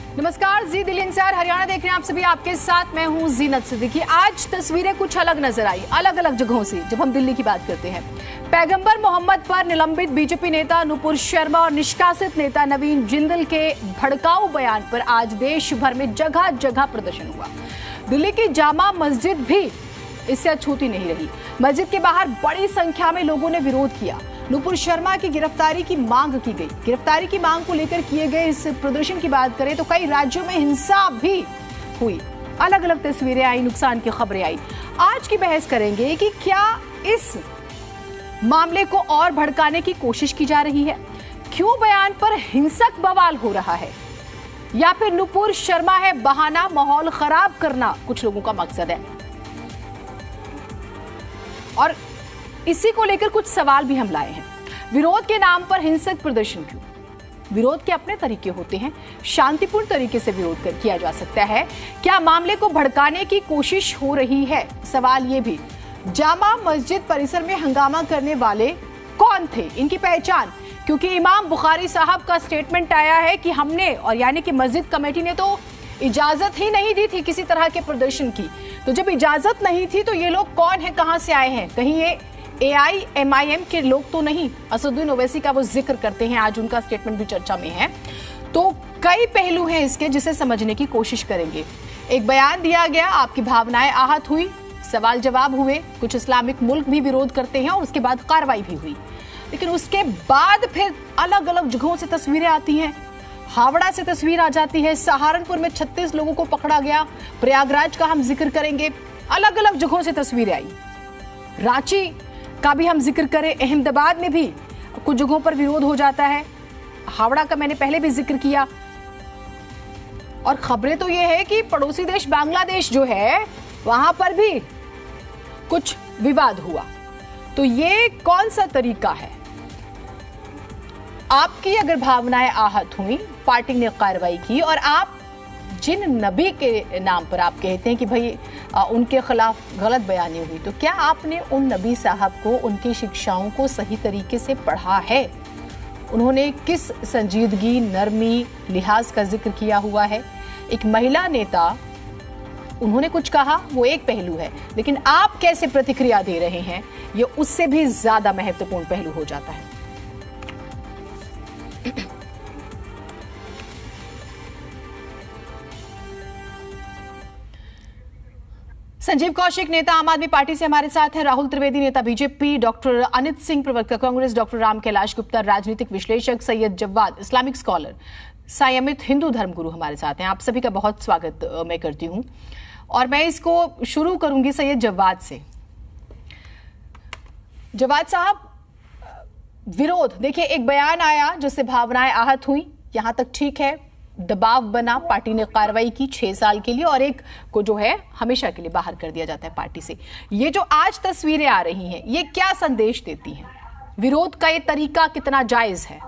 नमस्कार, जी दिल्ली इंसार हरियाणा देख रहे हैं आप सभी। आपके साथ मैं हूं जीनत सिद्दीकी। आज तस्वीरें कुछ अलग नजर आई, अलग अलग जगहों से। जब हम दिल्ली की बात करते हैं, पैगंबर मोहम्मद पर निलंबित बीजेपी नेता नुपुर शर्मा और निष्कासित नेता नवीन जिंदल के भड़काऊ बयान पर आज देश भर में जगह जगह प्रदर्शन हुआ। दिल्ली की जामा मस्जिद भी इससे अछूती नहीं रही। मस्जिद के बाहर बड़ी संख्या में लोगों ने विरोध किया। नुपुर शर्मा की गिरफ्तारी की मांग की गई। गिरफ्तारी की मांग को लेकर किए गए इस प्रदर्शन की बात करें तो कई राज्यों में हिंसा भी हुई। अलग अलग तस्वीरें आई, नुकसान की खबरें आई। आज की बहस करेंगे कि क्या इस मामले को और भड़काने की कोशिश की जा रही है, क्यों बयान पर हिंसक बवाल हो रहा है, या फिर नुपुर शर्मा है बहाना, माहौल खराब करना कुछ लोगों का मकसद है। और इसी को लेकर कुछ सवाल भी हम लाए हैं। विरोध के नाम पर हिंसक प्रदर्शन क्यों? विरोध के अपने तरीके होते हैं, शांतिपूर्ण तरीके से विरोध किया जा सकता है। क्या मामले को भड़काने की कोशिश हो रही है? सवाल ये भी, जामा मस्जिद परिसर में हंगामा करने वाले कौन थे, इनकी पहचान? क्योंकि इमाम बुखारी साहब का स्टेटमेंट आया है कि हमने, और यानी कि मस्जिद कमेटी ने तो इजाजत ही नहीं दी थी किसी तरह के प्रदर्शन की। तो जब इजाजत नहीं थी तो ये लोग कौन है, कहां से आए हैं? कहीं ये AIMIM के लोग तो नहीं? असदुद्दीन ओवैसी का वो जिक्र करते हैं, आज उनका स्टेटमेंट भी चर्चा में है। तो कई पहलू हैं इसके जिसे समझने की कोशिश करेंगे। एक बयान दिया गया, आपकी भावनाएं आहत हुई, सवाल जवाब हुए, कुछ इस्लामिक मुल्क भी विरोध करते हैं और उसके बाद कार्रवाई भी हुई। लेकिन उसके बाद फिर अलग अलग जगहों से तस्वीरें आती हैं। हावड़ा से तस्वीर आ जाती है, सहारनपुर में 36 लोगों को पकड़ा गया, प्रयागराज का हम जिक्र करेंगे। अलग अलग जगहों से तस्वीरें आई। रांची का भी हम जिक्र करें, अहमदाबाद में भी कुछ जगहों पर विरोध हो जाता है। हावड़ा का मैंने पहले भी जिक्र किया। और खबरें तो ये है कि पड़ोसी देश बांग्लादेश जो है वहां पर भी कुछ विवाद हुआ। तो ये कौन सा तरीका है? आपकी अगर भावनाएं आहत हुई, पार्टी ने कार्रवाई की, और आप जिन नबी के नाम पर आप कहते हैं कि भाई उनके खिलाफ गलत बयानी हुई, तो क्या आपने उन नबी साहब को, उनकी शिक्षाओं को सही तरीके से पढ़ा है? उन्होंने किस संजीदगी, नरमी, लिहाज का जिक्र किया हुआ है? एक महिला नेता, उन्होंने कुछ कहा, वो एक पहलू है, लेकिन आप कैसे प्रतिक्रिया दे रहे हैं ये उससे भी ज्यादा महत्वपूर्ण पहलू हो जाता है। संजीव कौशिक नेता आम आदमी पार्टी से हमारे साथ हैं, राहुल त्रिवेदी नेता बीजेपी, डॉक्टर अनित सिंह प्रवक्ता कांग्रेस, डॉक्टर राम कैलाश गुप्ता राजनीतिक विश्लेषक, सैयद जव्वाद इस्लामिक स्कॉलर, सायमित हिंदू धर्मगुरु हमारे साथ हैं। आप सभी का बहुत स्वागत मैं करती हूं और मैं इसको शुरू करूंगी सैयद जव्वाद से। जव्वाद साहब, विरोध, देखिए एक बयान आया जिससे भावनाएं आहत हुई, यहां तक ठीक है, दबाव बना, पार्टी ने कार्रवाई की 6 साल के लिए, और एक को जो है हमेशा के लिए बाहर कर दिया जाता है पार्टी से। ये जो आज तस्वीरें आ रही हैं, ये क्या संदेश देती हैं? विरोध का ये तरीका कितना जायज है?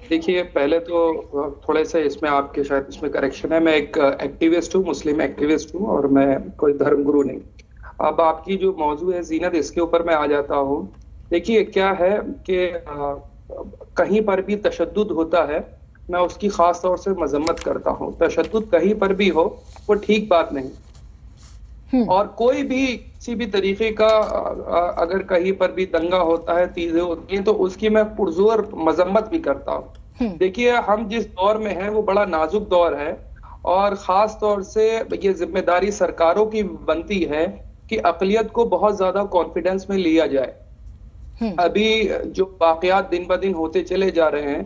देखिए, पहले तो थोड़े से इसमें आपके शायद इसमें करेक्शन है। मैं एक एक्टिविस्ट हूँ, मुस्लिम एक्टिविस्ट हूँ, और मैं कोई धर्मगुरु नहीं। अब आपकी जो मौजू है जीनत, इसके ऊपर मैं आ जाता हूँ। देखिए क्या है कि कहीं पर भी तशद्दुद होता है, मैं उसकी खास तौर से मजम्मत करता हूँ। तशद्दुद कहीं पर भी हो वो ठीक बात नहीं। और कोई भी किसी भी तरीके का अगर कहीं पर भी दंगा होता है, चीजें होती हैं, तो उसकी मैं पुरजोर मजम्मत भी करता हूँ। देखिए, हम जिस दौर में हैं वो बड़ा नाजुक दौर है, और खास तौर से ये जिम्मेदारी सरकारों की बनती है कि अक़लियत को बहुत ज्यादा कॉन्फिडेंस में लिया जाए। अभी जो वाकयात दिन ब दिन होते चले जा रहे हैं,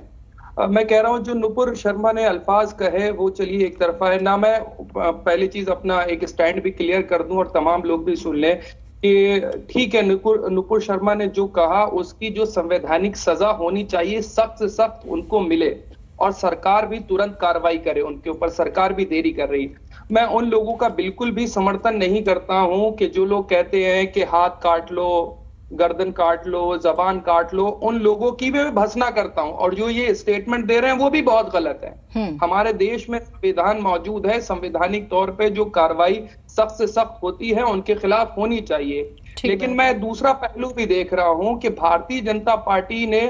मैं कह रहा हूं जो नुपुर शर्मा ने अल्फाज कहे वो चलिए एक तरफा है ना। मैं पहली चीज अपना एक स्टैंड भी क्लियर कर दूं और तमाम लोग भी सुन लें कि ठीक है, नुपुर शर्मा ने जो कहा उसकी जो संवैधानिक सजा होनी चाहिए, सख्त से सख्त उनको मिले, और सरकार भी तुरंत कार्रवाई करे उनके ऊपर। सरकार भी देरी कर रही। मैं उन लोगों का बिल्कुल भी समर्थन नहीं करता हूं कि जो लोग कहते हैं कि हाथ काट लो, गर्दन काट लो, जबान काट लो, उन लोगों की भी मैं भर्त्सना करता हूं। और जो ये स्टेटमेंट दे रहे हैं वो भी बहुत गलत है। हमारे देश में संविधान मौजूद है, संवैधानिक तौर पे जो कार्रवाई सख्त से सख्त होती है उनके खिलाफ होनी चाहिए। लेकिन मैं दूसरा पहलू भी देख रहा हूं कि भारतीय जनता पार्टी ने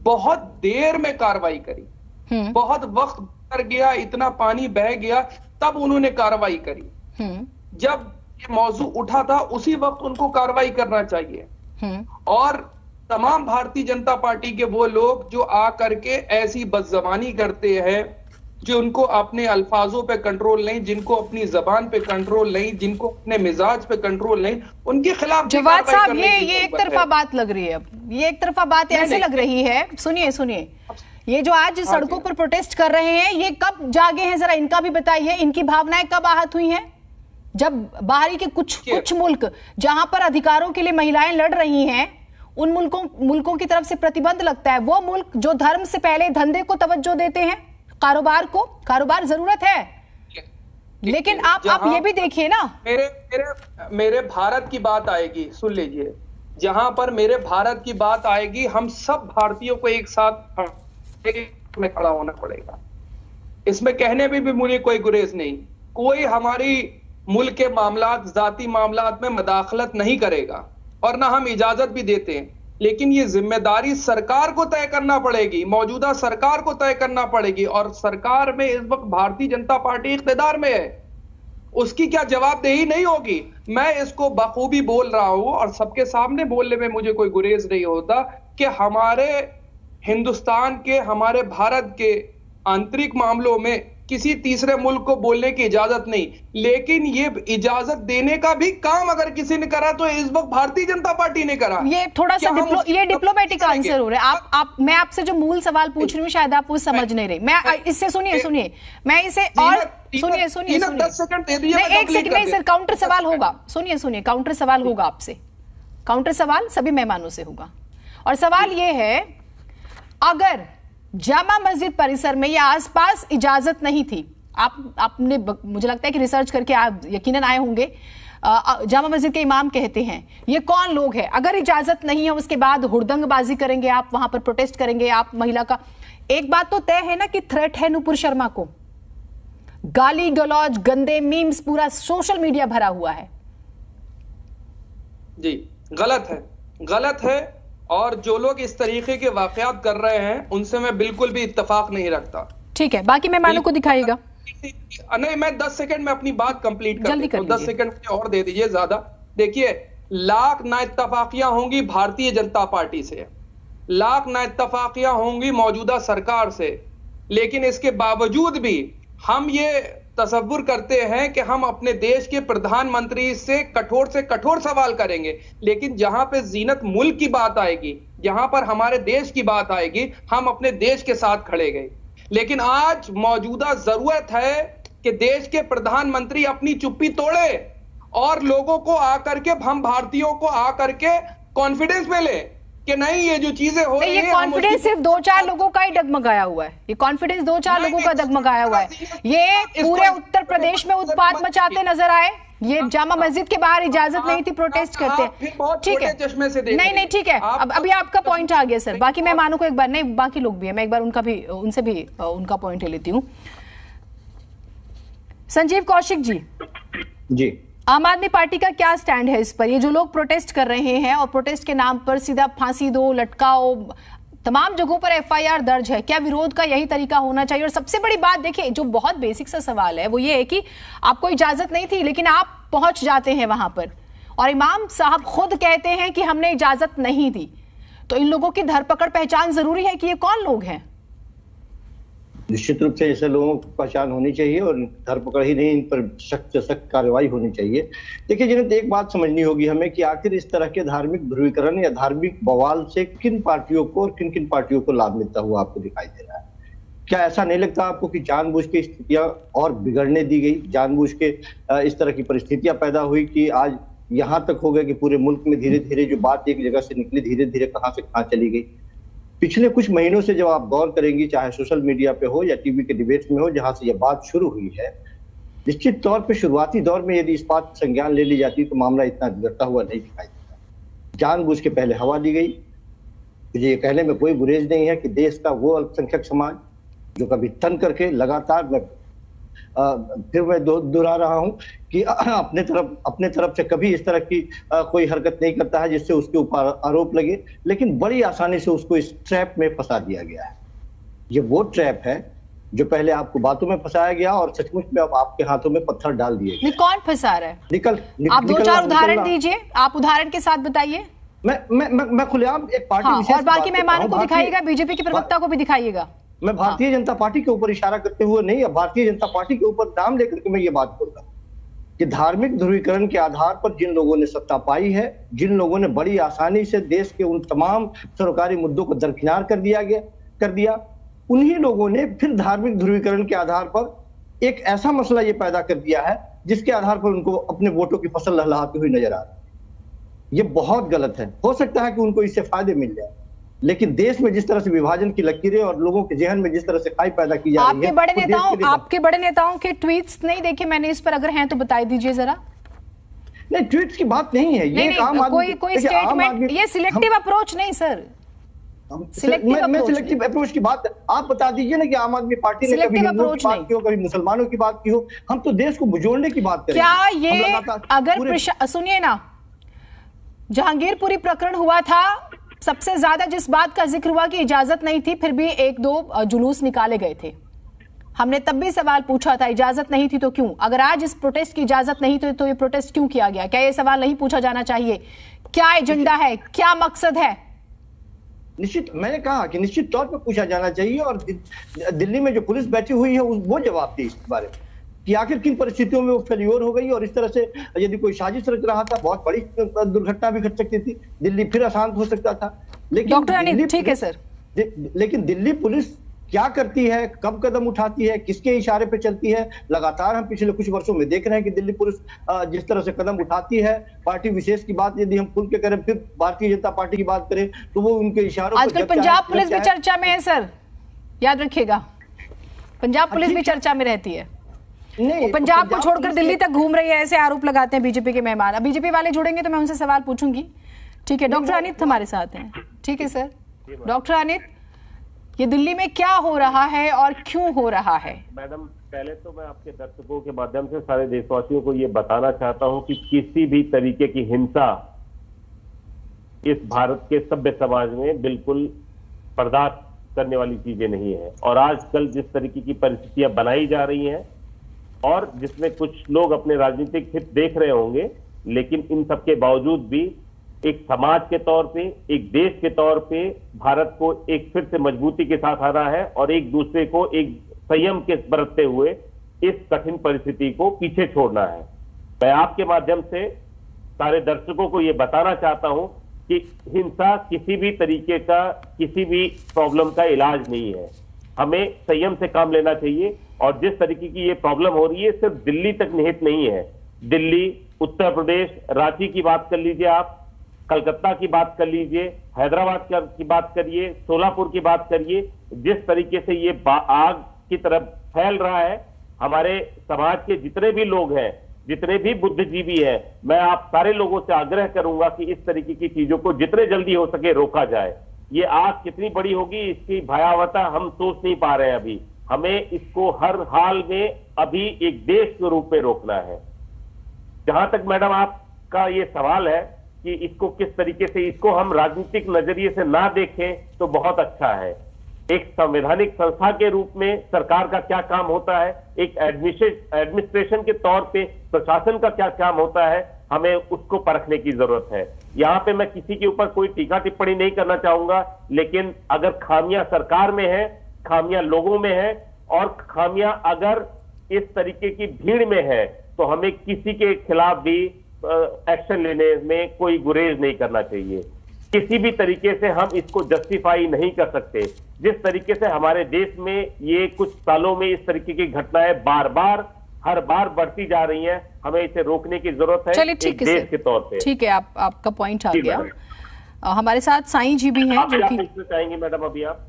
बहुत देर में कार्रवाई करी, बहुत वक्त कर गया, इतना पानी बह गया, तब उन्होंने कार्रवाई करी। जब ये मौजू उठा था उसी वक्त उनको कार्रवाई करना चाहिए। और तमाम भारतीय जनता पार्टी के वो लोग जो आ करके ऐसी बदजबानी करते हैं, जो उनको अपने अल्फाजों पे कंट्रोल नहीं, जिनको अपनी जबान पे कंट्रोल नहीं, जिनको अपने मिजाज पे कंट्रोल नहीं, उनके खिलाफ जवाद साहब ये एक तरफा बात लग रही है। अब ये एक तरफा बात ऐसे लग रही है, सुनिए, ये जो आज सड़कों पर प्रोटेस्ट कर रहे हैं, ये कब जागे हैं, जरा इनका भी बताइए। इनकी भावनाएं कब आहत हुई हैं? जब बाहरी के कुछ मुल्क जहां पर अधिकारों के लिए महिलाएं लड़ रही हैं, उन मुल्कों की तरफ से प्रतिबंध लगता है। वो मुल्क जो धर्म से पहले धंधे को तवज्जो देते हैं, कारोबार जरूरत है। लेकिन आप ये भी देखिए ना, मेरे भारत की बात आएगी, सुन लीजिए, जहां पर मेरे भारत की बात आएगी, हम सब भारतीयों को एक साथ में खड़ा होना पड़ेगा। इसमें कहने में भी मुझे कोई गुरेज नहीं। कोई हमारी मुल्क के मामलात, जाती मामलात में मदाखलत नहीं करेगा और ना हम इजाजत भी देते हैं। लेकिन ये जिम्मेदारी सरकार को तय करना पड़ेगी, मौजूदा सरकार को तय करना पड़ेगी। और सरकार में इस वक्त भारतीय जनता पार्टी इख्तिदार में है, उसकी क्या जवाबदेही नहीं होगी? मैं इसको बखूबी बोल रहा हूं और सबके सामने बोलने में मुझे कोई गुरेज नहीं होता कि हमारे हिंदुस्तान के, हमारे भारत के आंतरिक मामलों में किसी तीसरे मुल्क को बोलने की इजाजत नहीं। लेकिन ये इजाजत देने का भी काम अगर किसी ने करा तो इस वक्त भारतीय जनता पार्टी ने करा। ये थोड़ा सा डिप्लोमेटिक आंसर हो रहा है। मैं आपसे जो मूल सवाल पूछ रही हूँ शायद आप वो समझ नहीं रही। मैं इससे सुनिए मैं इसे और सुनिए 10 सेकंड दे दिए। एक सेकंड नहीं सर, काउंटर सवाल होगा। सुनिए काउंटर सवाल होगा आपसे। काउंटर सवाल सभी मेहमानों से होगा। और सवाल ये है, अगर जामा मस्जिद परिसर में या आसपास इजाजत नहीं थी, आपने मुझे लगता है कि रिसर्च करके आप यकीनन आए होंगे, जामा मस्जिद के इमाम कहते हैं ये कौन लोग हैं, अगर इजाजत नहीं है उसके बाद हुड़दंगबाजी करेंगे आप, वहां पर प्रोटेस्ट करेंगे आप महिला का। एक बात तो तय है ना कि थ्रेट है नुपुर शर्मा को, गाली गलौज, गंदे मीम्स, पूरा सोशल मीडिया भरा हुआ है। जी गलत है। और जो लोग इस तरीके के वाकयात कर रहे हैं उनसे मैं बिल्कुल भी इत्तेफाक नहीं रखता। ठीक है, बाकी मेहमानों को दिखाइएगा। नहीं, मैं 10 सेकंड में अपनी बात कंप्लीट कर जल्दी कर लीजिए। 10 सेकंड मुझे और दे दीजिए ज्यादा। देखिए, लाख नाइत्तफाकियां होंगी भारतीय जनता पार्टी से, लाख नाइत्तफाकियां होंगी मौजूदा सरकार से, लेकिन इसके बावजूद भी हम ये तसव्वुर करते हैं कि हम अपने देश के प्रधानमंत्री से कठोर सवाल करेंगे। लेकिन जहां पे जीनत मुल्क की बात आएगी, जहां पर हमारे देश की बात आएगी, हम अपने देश के साथ खड़े गए। लेकिन आज मौजूदा जरूरत है कि देश के प्रधानमंत्री अपनी चुप्पी तोड़े और लोगों को आकर के, हम भारतीयों को आकर के कॉन्फिडेंस में ले कि नहीं, ये जो चीजें हो रही है, ये कॉन्फिडेंस सिर्फ 2-4 लोगों का ही डगमगाया हुआ है। ये कॉन्फिडेंस 2-4 लोगों का डगमगाया हुआ है। ये पूरे उत्तर प्रदेश में उत्पात मचाते नजर आए। ये जामा मस्जिद के बाहर इजाजत नहीं थी, प्रोटेस्ट करते हैं। ठीक है, नहीं ठीक है। अब अभी आपका पॉइंट आ गया सर। बाकी मेहमानों को एक बार, नहीं बाकी लोग भी है, मैं एक बार उनसे भी उनका पॉइंट ले लेती हूँ। संजीव कौशिक जी, आम आदमी पार्टी का क्या स्टैंड है इस पर? ये जो लोग प्रोटेस्ट कर रहे हैं और प्रोटेस्ट के नाम पर सीधा फांसी दो, लटकाओ, तमाम जगहों पर एफआईआर दर्ज है, क्या विरोध का यही तरीका होना चाहिए? और सबसे बड़ी बात देखिए, जो बहुत बेसिक सा सवाल है वो ये है कि आपको इजाजत नहीं थी लेकिन आप पहुंच जाते हैं वहां पर और इमाम साहब खुद कहते हैं कि हमने इजाजत नहीं दी। तो इन लोगों की धरपकड़, पहचान जरूरी है कि ये कौन लोग हैं? निश्चित रूप से ऐसे लोगों की पहचान होनी चाहिए और धरपकड़ ही नहीं, इन पर सख्त से सख्त कार्रवाई होनी चाहिए। देखिए जिन्हें एक बात समझनी होगी हमें कि आखिर इस तरह के धार्मिक ध्रुवीकरण या धार्मिक बवाल से किन पार्टियों को और किन किन पार्टियों को लाभ मिलता हुआ आपको दिखाई दे रहा है। क्या ऐसा नहीं लगता आपको कि जानबूझ के स्थितियां और बिगड़ने दी गई, जानबूझ के इस तरह की परिस्थितियां पैदा हुई कि आज यहाँ तक हो गया कि पूरे मुल्क में धीरे धीरे जो बात एक जगह से निकली, धीरे धीरे कहाँ से कहाँ चली गई। पिछले कुछ महीनों से जब आप गौर करेंगी, चाहे सोशल मीडिया पे हो या टीवी के डिबेट्स में हो, जहां से यह बात शुरू हुई है, निश्चित तौर पे शुरुआती दौर में यदि इस बात संज्ञान ले ली जाती तो मामला इतना बिगड़ता हुआ नहीं दिखाई देता। जानबूझ के पहले हवा दी गई। मुझे ये कहने में कोई गुरेज नहीं है कि देश का वो अल्पसंख्यक समाज जो कभी तन करके लगातार, फिर मैं दोहरा रहा हूं कि अपने तरफ से कभी इस तरह की कोई हरकत नहीं करता है जिससे उसके ऊपर आरोप लगे, लेकिन बड़ी आसानी से उसको इस ट्रैप में फंसा दिया गया है। ये वो ट्रैप है जो पहले आपको बातों में फंसाया गया और सचमुच में अब आपके हाथों में पत्थर डाल दिए गए। कौन फंसा रहा है? आप 2-4 उदाहरण दीजिए, आप उदाहरण के साथ बताइए। मैं खुलेआम एक पार्टी और बाकी मेहमानों को दिखाइएगा, बीजेपी के प्रवक्ता को भी दिखाइएगा। मैं भारतीय जनता पार्टी के ऊपर इशारा करते हुए नहीं, अब भारतीय जनता पार्टी के ऊपर नाम लेकर के मैं ये बात बोल रहा हूं कि धार्मिक ध्रुवीकरण के आधार पर जिन लोगों ने सत्ता पाई है, जिन लोगों ने बड़ी आसानी से देश के उन तमाम सरकारी मुद्दों को दरकिनार कर दिया, उन्हीं लोगों ने फिर धार्मिक ध्रुवीकरण के आधार पर एक ऐसा मसला ये पैदा कर दिया है जिसके आधार पर उनको अपने वोटों की फसल लहलहाती हुई नजर आ रही है। ये बहुत गलत है। हो सकता है कि उनको इससे फायदे मिल जाए, लेकिन देश में जिस तरह से विभाजन की लकीरें और लोगों के जहन में जिस तरह से खाई पैदा की जा रही है, आपके बड़े नेताओं के ट्वीट्स नहीं देखे मैंने, इस पर अगर हैं तो बता दीजिए जरा। नहीं, ट्वीट्स की बात नहीं है, ये आम आदमी कोई स्टेटमेंट, ये सिलेक्टिव अप्रोच नहीं सर, मैं सिलेक्टिव अप्रोच की बात आप बता दीजिए ना कि आम आदमी पार्टी ने कभी हिंदुओं की बात की हो, कभी मुसलमानों की बात की हो। हम तो देश को जोड़ने की बात करें। क्या ये अगर सुनिए ना, जहांगीरपुरी प्रकरण हुआ था, सबसे ज्यादा जिस बात का जिक्र हुआ कि इजाजत नहीं थी, फिर भी 1-2 जुलूस निकाले गए थे। हमने तब भी सवाल पूछा था, इजाजत नहीं थी तो क्यों? अगर आज इस प्रोटेस्ट की इजाजत नहीं थी तो ये प्रोटेस्ट क्यों किया गया? क्या ये सवाल नहीं पूछा जाना चाहिए? क्या एजेंडा है, क्या मकसद है? निश्चित, मैंने कहा कि निश्चित तौर पर पूछा जाना चाहिए, और दिल्ली में जो पुलिस बैठी हुई है वो जवाब दे इस बारे में कि आखिर किन परिस्थितियों में वो फेल्योर हो गई, और इस तरह से यदि कोई साजिश रच रहा था, बहुत बड़ी दुर्घटना भी घट सकती थी, दिल्ली फिर अशांत हो सकता था। लेकिन डॉक्टर अनिल, ठीक है सर, लेकिन दिल्ली पुलिस क्या करती है, कब कदम उठाती है, किसके इशारे पे चलती है, लगातार हम पिछले कुछ वर्षों में देख रहे हैं कि दिल्ली पुलिस जिस तरह से कदम उठाती है। पार्टी विशेष की बात यदि हम खुल के करें, फिर भारतीय जनता पार्टी की बात करें, तो वो उनके इशारों आजकल पंजाब पुलिस भी चर्चा में है सर, याद रखिएगा, पंजाब पुलिस भी चर्चा में रहती है। नहीं, पंजाब को छोड़कर दिल्ली तक घूम रही है, ऐसे आरोप लगाते हैं बीजेपी के मेहमान। अब बीजेपी वाले जुड़ेंगे तो मैं उनसे सवाल पूछूंगी। ठीक है, डॉक्टर अनित हमारे साथ हैं। ठीक है सर, डॉक्टर अनित, ये दिल्ली में क्या हो रहा है और क्यों हो रहा है? मैडम, पहले तो मैं आपके दर्शकों के माध्यम से सारे देशवासियों को ये बताना चाहता हूं कि किसी भी तरीके की हिंसा इस भारत के सभ्य समाज में बिल्कुल बर्दाश्त करने वाली चीजें नहीं है। और आजकल जिस तरीके की परिस्थितियां बनाई जा रही हैं और जिसमें कुछ लोग अपने राजनीतिक हित देख रहे होंगे, लेकिन इन सब के बावजूद भी एक समाज के तौर पे, एक देश के तौर पे भारत को एक फिर से मजबूती के साथ आना है और एक दूसरे को एक संयम के बरतते हुए इस कठिन परिस्थिति को पीछे छोड़ना है। मैं आपके माध्यम से सारे दर्शकों को यह बताना चाहता हूं कि हिंसा किसी भी तरीके का, किसी भी प्रॉब्लम का इलाज नहीं है। हमें संयम से काम लेना चाहिए। और जिस तरीके की ये प्रॉब्लम हो रही है, सिर्फ दिल्ली तक निहित नहीं है। दिल्ली, उत्तर प्रदेश, रांची की बात कर लीजिए, आप कलकत्ता की बात कर लीजिए, हैदराबाद की बात करिए, सोलापुर की बात करिए, जिस तरीके से ये आग की तरफ फैल रहा है, हमारे समाज के जितने भी लोग हैं, जितने भी बुद्धिजीवी हैं, मैं आप सारे लोगों से आग्रह करूंगा कि इस तरीके की चीजों को जितने जल्दी हो सके रोका जाए। ये आग कितनी बड़ी होगी, इसकी भयावहता हम सोच नहीं पा रहे हैं अभी। हमें इसको हर हाल में अभी एक देश के रूप में रोकना है। जहां तक मैडम आपका ये सवाल है कि इसको किस तरीके से, इसको हम राजनीतिक नजरिए से ना देखें तो बहुत अच्छा है। एक संवैधानिक संस्था के रूप में सरकार का क्या काम होता है, एक एडमिनिस्ट्रेशन के तौर पे प्रशासन का क्या काम होता है, हमें उसको परखने की जरूरत है। यहाँ पे मैं किसी के ऊपर कोई टीका टिप्पणी नहीं करना चाहूंगा, लेकिन अगर खामियां सरकार में है, खामियां लोगों में है, और खामियां अगर इस तरीके की भीड़ में है, तो हमें किसी के खिलाफ भी एक्शन लेने में कोई गुरेज नहीं करना चाहिए। किसी भी तरीके से हम इसको जस्टिफाई नहीं कर सकते। जिस तरीके से हमारे देश में ये कुछ सालों में इस तरीके की घटनाएं हर बार बढ़ती जा रही हैं, हमें इसे रोकने की जरूरत है एक देश के तौर पे। ठीक है, आपका पॉइंट आ गया। हमारे साथ साईं जी भी हैं, जो कि चाहेंगे मैडम अभी आप?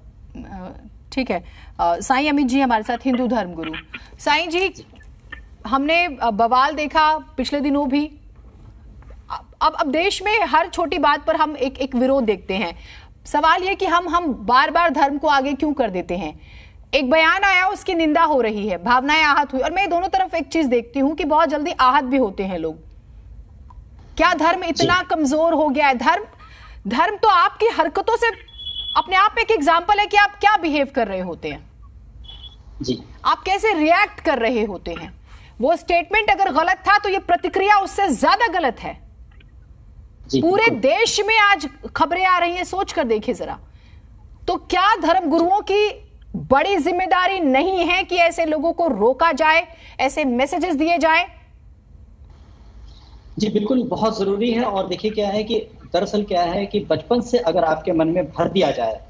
ठीक है, साईं अमित जी हमारे साथ, हिंदू धर्म गुरु। साईं जी, हमने बवाल देखा पिछले दिनों भी, अब देश में हर छोटी बात पर हम एक विरोध देखते हैं। सवाल यह कि हम बार बार धर्म को आगे क्यों कर देते हैं? एक बयान आया, उसकी निंदा हो रही है, भावनाएं आहत हुई, और मैं दोनों तरफ एक चीज देखती हूं कि बहुत जल्दी आहत भी होते हैं लोग। क्या धर्म इतना कमजोर हो गया है? धर्म तो आपकी हरकतों से अपने आप में एक एग्जाम्पल है कि आप क्या बिहेव कर रहे होते हैं। जी, आप कैसे रिएक्ट कर रहे होते हैं? वो स्टेटमेंट अगर गलत था तो ये प्रतिक्रिया उससे ज्यादा गलत है। पूरे देश में आज खबरें आ रही हैं, सोच कर देखिए जरा। तो क्या धर्म गुरुओं की बड़ी जिम्मेदारी नहीं है कि ऐसे लोगों को रोका जाए, ऐसे मैसेजेस दिए जाए? जी बिल्कुल, बहुत जरूरी है। और देखिए क्या है कि दरअसल क्या है कि बचपन से अगर आपके मन में भर दिया जाए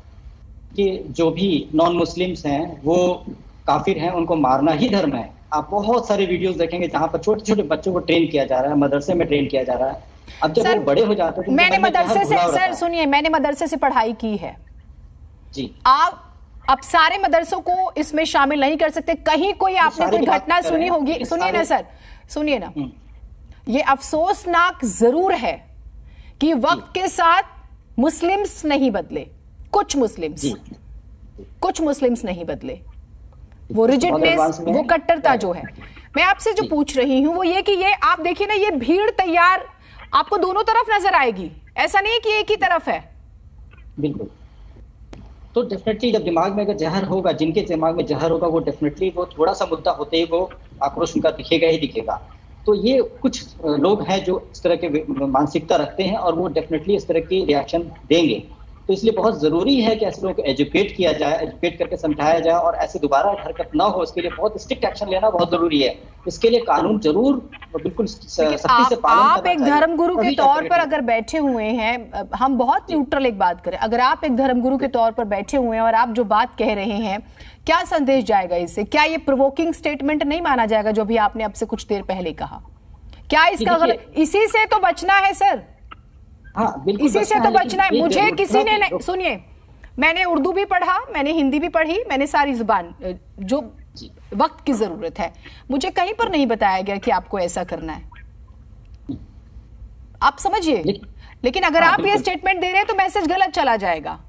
कि जो भी नॉन मुस्लिम्स हैं वो काफिर हैं, उनको मारना ही धर्म है। आप बहुत सारे वीडियोस देखेंगे जहां पर छोटे छोटे बच्चों को ट्रेन किया जा रहा है, मदरसे में ट्रेन किया जा रहा है। अब जब वो बड़े हो जाते हैं, मैंने मदरसे से, सर सुनिए, मैंने मदरसे से पढ़ाई की है जी। आप अब सारे मदरसों को इसमें शामिल नहीं कर सकते। कहीं कोई आपने कोई घटना सुनी होगी, सुनिए ना सर, सुनिए ना, ये अफसोसनाक जरूर है कि वक्त के साथ मुस्लिम्स नहीं बदले, कुछ मुस्लिम्स नहीं बदले। वो रिजिडनेस, वो कट्टरता जो है, मैं आपसे जो पूछ रही हूं वो ये कि ये आप देखिए ना, ये भीड़ तैयार आपको दोनों तरफ नजर आएगी, ऐसा नहीं है कि एक ही तरफ है। बिल्कुल, तो डेफिनेटली जब दिमाग में अगर जहर होगा, जिनके दिमाग में जहर होगा वो डेफिनेटली वो थोड़ा सा मुद्दा होते ही वो आक्रोश उनका दिखेगा ही दिखेगा। तो ये कुछ लोग हैं जो इस तरह के मानसिकता रखते हैं और वो डेफिनेटली इस तरह की रिएक्शन देंगे। तो इसलिए बहुत जरूरी है कि ऐसे लोगों को एजुकेट किया जाए, एजुकेट करके समझाया जाए और ऐसे दोबारा हरकत ना हो, इसके लिए बहुत स्ट्रिक्ट एक्शन लेना बहुत जरूरी है। इसके लिए कानून जरूर बिल्कुल सख्ती से पालन आप एक धर्मगुरु के तौर पर अगर बैठे हुए हैं, हम बहुत न्यूट्रल एक बात करें, अगर आप एक धर्मगुरु के तौर पर बैठे हुए हैं और आप जो बात कह रहे हैं, क्या संदेश जाएगा इससे? क्या ये प्रोवोकिंग स्टेटमेंट नहीं माना जाएगा जो भी आपने अब से कुछ देर पहले कहा? क्या इसका गलत, इसी से तो बचना है सर। हाँ, इसी से तो बचना है। मुझे किसी ने, सुनिए, मैंने उर्दू भी पढ़ा, मैंने हिंदी भी पढ़ी, मैंने सारी जुबान, जो वक्त की जरूरत है, मुझे कहीं पर नहीं बताया गया कि आपको ऐसा करना है। आप समझिए, लेकिन अगर आप ये स्टेटमेंट दे रहे हैं तो मैसेज गलत चला जाएगा।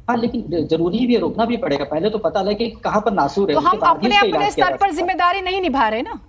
हाँ, लेकिन जरूरी भी रोकना भी पड़ेगा। पहले तो पता लगे कहाँ पर नासूर है, तो हम अपने अपने स्तर पर जिम्मेदारी नहीं निभा रहे ना।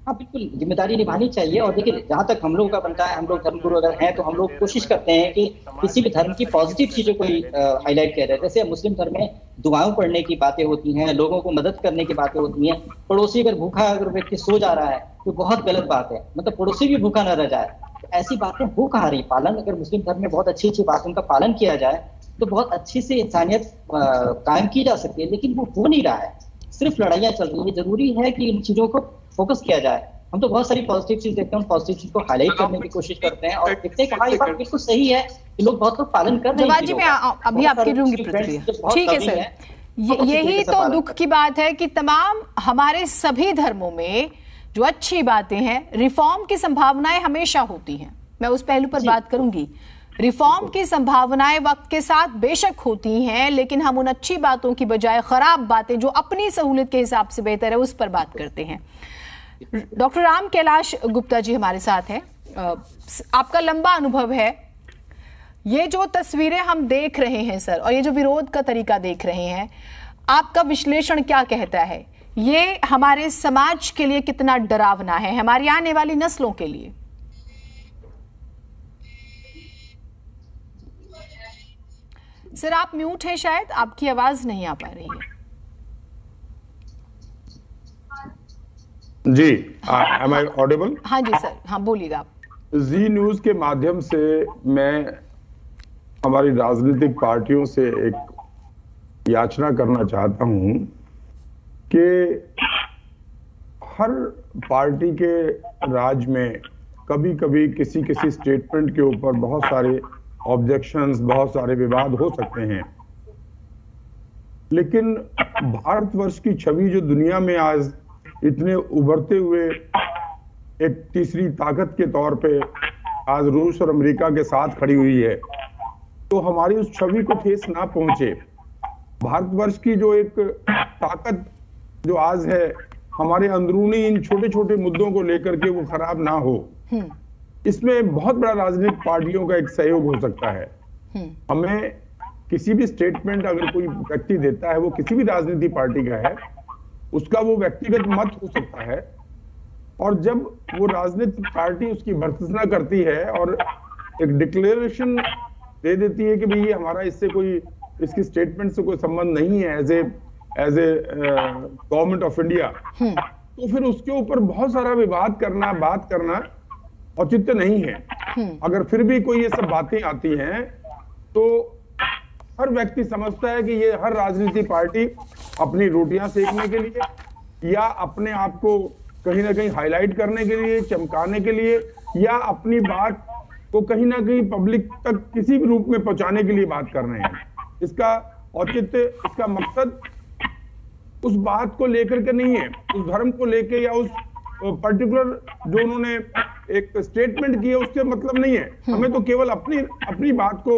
हाँ बिल्कुल, जिम्मेदारी निभानी चाहिए। और देखिए, जहाँ तक हम लोगों का बनता है, हम लोग धर्मगुरु अगर हैं तो हम लोग कोशिश करते हैं कि किसी भी धर्म की पॉजिटिव चीजों को हाईलाइट किया जाए। जैसे मुस्लिम धर्म में दुआओं पढ़ने की बातें होती हैं, लोगों को मदद करने की बातें होती हैं। पड़ोसी अगर भूखा, अगर व्यक्ति सो जा रहा है तो बहुत गलत बात है, मतलब पड़ोसी भी भूखा न रह जाए। तो ऐसी बातें हो कहाँ रही? पालन, अगर मुस्लिम धर्म में बहुत अच्छी अच्छी बात उनका पालन किया जाए तो बहुत अच्छी से इंसानियत कायम की जा सकती है, लेकिन वो हो नहीं रहा है, सिर्फ लड़ाइयाँ चल रही है। जरूरी है कि इन चीजों को फोकस किया जाए। हम तो बहुत सारी पॉजिटिव चीज देखते हैं, पॉजिटिव चीज को हाईलाइट करने की कोशिश करते हैं और देखते हैं कि हाँ ये बात बिल्कुल सही है कि लोग बहुत लोग पालन कर रहे हैं। जी, मैं अभी आपकी दूंगी प्रतिक्रिया। ठीक है सर, यही तो दुख की बात है कि तमाम हमारे सभी धर्मों में जो अच्छी बातें हैं, रिफॉर्म की संभावनाएं हमेशा होती हैं। मैं उस पहलू पर बात करूंगी। रिफॉर्म की संभावनाएं वक्त के साथ बेशक होती हैं, लेकिन हम उन अच्छी बातों की बजाय खराब बातें जो अपनी सहूलियत के हिसाब से बेहतर है उस पर बात करते हैं। डॉक्टर राम कैलाश गुप्ता जी हमारे साथ हैं। आपका लंबा अनुभव है, ये जो तस्वीरें हम देख रहे हैं सर, और ये जो विरोध का तरीका देख रहे हैं, आपका विश्लेषण क्या कहता है? ये हमारे समाज के लिए कितना डरावना है, हमारी आने वाली नस्लों के लिए? सर आप म्यूट हैं, शायद आपकी आवाज नहीं आ पा रही है। जी, एम आई ऑडिबल? हाँ जी सर, हाँ बोलिएगा आप। जी न्यूज के माध्यम से मैं हमारी राजनीतिक पार्टियों से एक याचना करना चाहता हूं कि हर पार्टी के राज में कभी कभी किसी किसी स्टेटमेंट के ऊपर बहुत सारे ऑब्जेक्शंस, बहुत सारे विवाद हो सकते हैं, लेकिन भारतवर्ष की छवि जो दुनिया में आज इतने उभरते हुए एक तीसरी ताकत के तौर पे आज रूस और अमेरिका के साथ खड़ी हुई है, तो हमारी उस छवि को ठेस ना पहुंचे। भारतवर्ष की जो एक ताकत जो आज है, हमारे अंदरूनी इन छोटे छोटे मुद्दों को लेकर के वो खराब ना हो, इसमें बहुत बड़ा राजनीतिक पार्टियों का एक सहयोग हो सकता है। हमें किसी भी स्टेटमेंट अगर कोई व्यक्ति देता है, वो किसी भी राजनीतिक पार्टी का है, उसका वो व्यक्तिगत मत हो सकता है, और जब वो राजनीतिक पार्टी उसकी भर्त्सना करती है और एक डिक्लेरेशन दे देती है कि भाई ये हमारा इससे कोई, इसकी स्टेटमेंट से कोई संबंध नहीं है, as a as a government of India, तो फिर उसके ऊपर बहुत सारा विवाद करना, बात करना औचित्य नहीं है। अगर फिर भी कोई ये सब बातें आती हैं तो हर व्यक्ति समझता है कि ये हर राजनीतिक पार्टी अपनी रोटियां सेकने के लिए या अपने आप को कहीं ना कहीं हाईलाइट करने के लिए, चमकाने के लिए, या अपनी बात को कहीं ना कहीं पब्लिक तक किसी भी रूप में पहुंचाने के लिए बात कर रहे हैं। इसका औचित्य, इसका मकसद उस बात को लेकर के नहीं है, उस धर्म को लेके या उस पर्टिकुलर जो उन्होंने एक स्टेटमेंट की है उससे मतलब नहीं है। हमें तो केवल अपनी बात को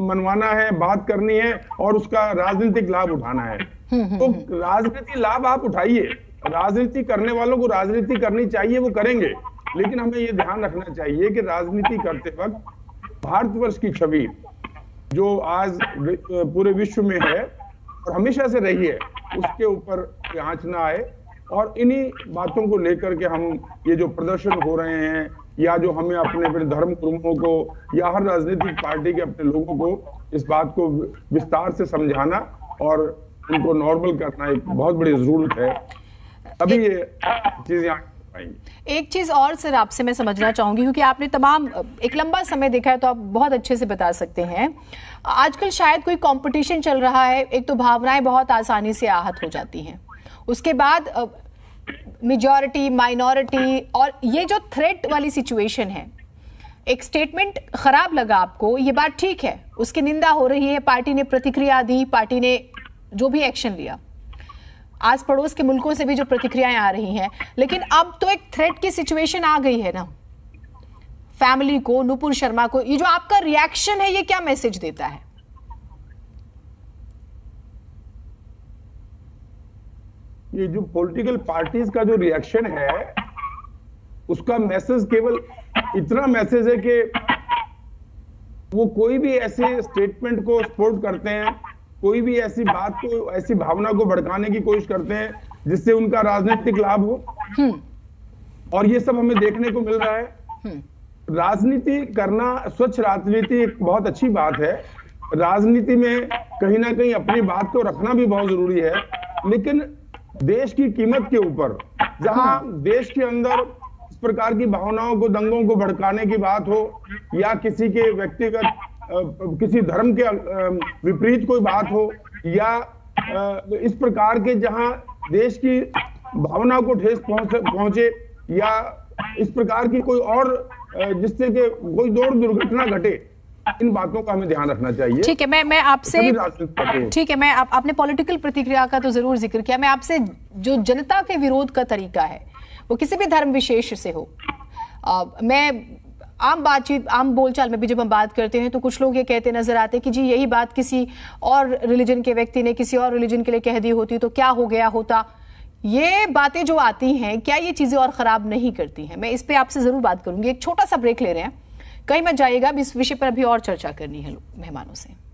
मनवाना है, बात करनी है और उसका राजनीतिक लाभ उठाना है। तो राजनीतिक लाभ आप उठाइए, राजनीति करने वालों को राजनीति करनी चाहिए, वो करेंगे, लेकिन हमें ये ध्यान रखना चाहिए कि राजनीति करते वक्त भारतवर्ष की छवि जो आज पूरे विश्व में है और हमेशा से रही है, उसके ऊपर आंच ना आए। और इन्हीं बातों को लेकर के हम ये जो प्रदर्शन हो रहे हैं या जो हमें अपने धर्म गुरुओं को या हर राजनीतिक पार्टी के अपने लोगों को इस बात को विस्तार से समझाना और उनको नॉर्मल करना एक बहुत बड़ी जरूरत है, अभी ये चीजें पाएंगे। एक चीज और सर आपसे मैं समझना चाहूंगी, क्योंकि आपने तमाम एक लंबा समय देखा है तो आप बहुत अच्छे से बता सकते हैं। आजकल शायद कोई कंपटीशन चल रहा है, एक तो भावनाएं बहुत आसानी से आहत हो जाती हैं, उसके बाद मेजॉरिटी माइनॉरिटी, और ये जो थ्रेट वाली सिचुएशन है, एक स्टेटमेंट खराब लगा आपको, ये बात ठीक है, उसकी निंदा हो रही है, पार्टी ने प्रतिक्रिया दी, पार्टी ने जो भी एक्शन लिया, आस पड़ोस के मुल्कों से भी जो प्रतिक्रियाएं आ रही हैं, लेकिन अब तो एक थ्रेट की सिचुएशन आ गई है ना फैमिली को, नुपुर शर्मा को। ये जो आपका रिएक्शन है, ये क्या मैसेज देता है? ये जो पॉलिटिकल पार्टीज का जो रिएक्शन है, उसका मैसेज केवल इतना मैसेज है कि वो कोई भी ऐसे स्टेटमेंट को सपोर्ट करते हैं, कोई भी ऐसी बात को, ऐसी भावना को भड़काने की कोशिश करते हैं जिससे उनका राजनीतिक लाभ हो, और ये सब हमें देखने को मिल रहा है। राजनीति करना, स्वच्छ राजनीति एक बहुत अच्छी बात है। राजनीति में कहीं ना कहीं अपनी बात को रखना भी बहुत जरूरी है, लेकिन देश की कीमत के ऊपर, जहां देश के अंदर इस प्रकार की भावनाओं को, दंगों को भड़काने की बात हो या किसी के व्यक्तिगत किसी धर्म के विपरीत कोई बात हो या इस प्रकार के जहां देश की भावना को ठेस पहुंचे या इस प्रकार की कोई और जिससे कि कोई दुर्घटना घटे, इन बातों का हमें ध्यान रखना चाहिए। ठीक है, मैं आपसे, ठीक है, मैं आपने पॉलिटिकल प्रतिक्रिया का तो जरूर जिक्र किया, मैं आपसे जो जनता के विरोध का तरीका है वो किसी भी धर्म विशेष से हो, मैं आम बातचीत, आम बोलचाल में भी जब हम बात करते हैं तो कुछ लोग ये कहते नजर आते कि जी यही बात किसी और रिलीजन के व्यक्ति ने किसी और रिलीजन के लिए कह दी होती तो क्या हो गया होता। ये बातें जो आती हैं, क्या ये चीजें और खराब नहीं करती हैं? मैं इस पे आपसे जरूर बात करूंगी। एक छोटा सा ब्रेक ले रहे हैं, कहीं मत जाइएगा, अब इस विषय पर अभी और चर्चा करनी है मेहमानों से।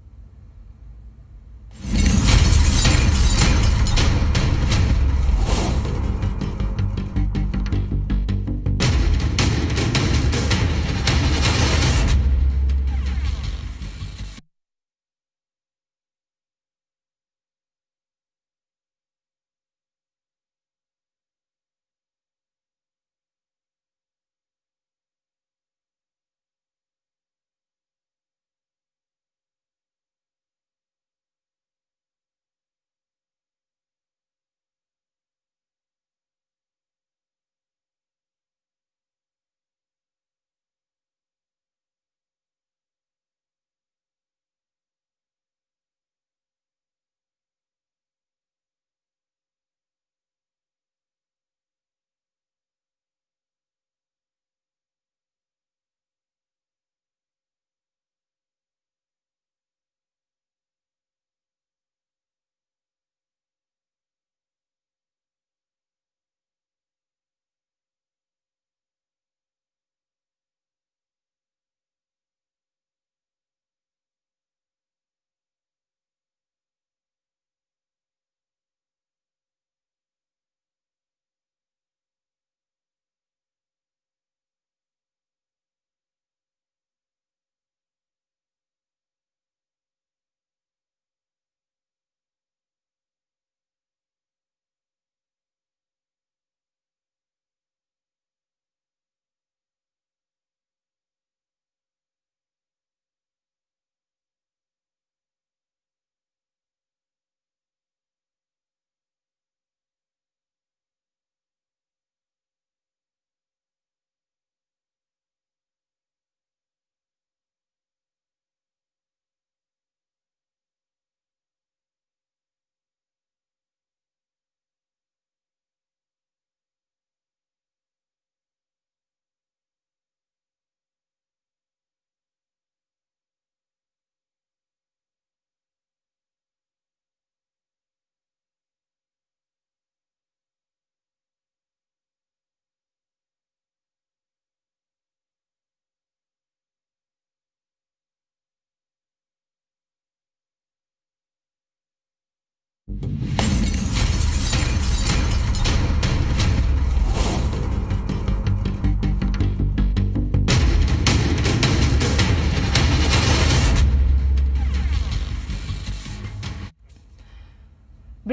ब्रेक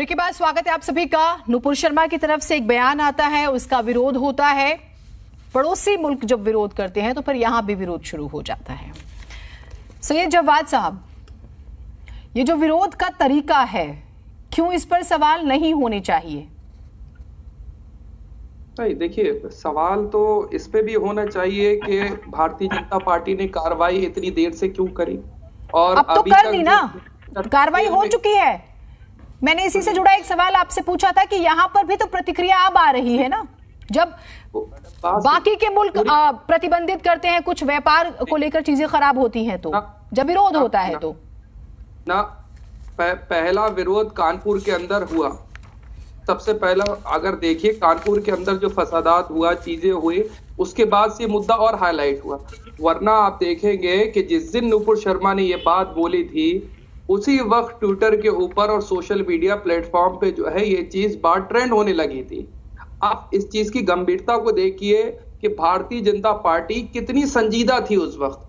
के बाद स्वागत है आप सभी का। नुपुर शर्मा की तरफ से एक बयान आता है, उसका विरोध होता है। पड़ोसी मुल्क जब विरोध करते हैं तो फिर यहां भी विरोध शुरू हो जाता है। सैयद जवाद साहब, ये जो विरोध का तरीका है, क्यों इस पर सवाल नहीं होने चाहिए? नहीं, देखिए, सवाल तो इस पे भी होना चाहिए कि भारतीय जनता पार्टी ने कार्रवाई इतनी देर से क्यों करी। और अब तो कर दी ना, कार्रवाई हो चुकी है। मैंने इसी से जुड़ा एक सवाल आपसे पूछा था कि यहां पर भी तो प्रतिक्रिया अब आ रही है ना, जब बाकी के मुल्क प्रतिबंधित करते हैं, कुछ व्यापार को लेकर चीजें खराब होती हैं, तो जब विरोध होता है तो ना। पहला विरोध कानपुर के अंदर हुआ। सबसे पहला अगर देखिए, कानपुर के अंदर जो फसादात हुआ, चीजें हुई, उसके बाद से मुद्दा और हाईलाइट हुआ। वरना आप देखेंगे कि जिस दिन नुपुर शर्मा ने ये बात बोली थी, उसी वक्त ट्विटर के ऊपर और सोशल मीडिया प्लेटफॉर्म पे जो है ये चीज बात ट्रेंड होने लगी थी। आप इस चीज की गंभीरता को देखिए कि भारतीय जनता पार्टी कितनी संजीदा थी उस वक्त।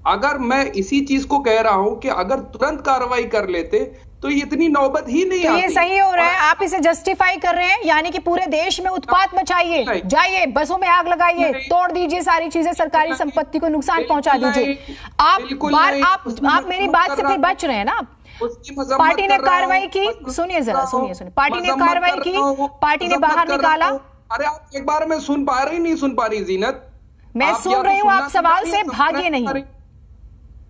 अगर मैं इसी चीज को कह रहा हूं कि अगर तुरंत कार्रवाई कर लेते तो ये इतनी नौबत ही नहीं आती। ये सही हो रहा है, आप इसे जस्टिफाई कर रहे हैं, यानी कि पूरे देश में उत्पात मचाइए, जाइए बसों में आग लगाइए, तोड़ दीजिए सारी चीजें, सरकारी संपत्ति को नुकसान पहुंचा दीजिए। आप मेरी बात से फिर बच रहे हैं ना। पार्टी ने कार्रवाई की, सुनिए जरा, सुनिए, पार्टी ने कार्रवाई की, पार्टी ने बाहर निकाला। अरे आप एक बार में सुन पा रही, नहीं सुन पा रही जीनत? मैं सुन रही हूँ, आप सवाल से भागिए नहीं।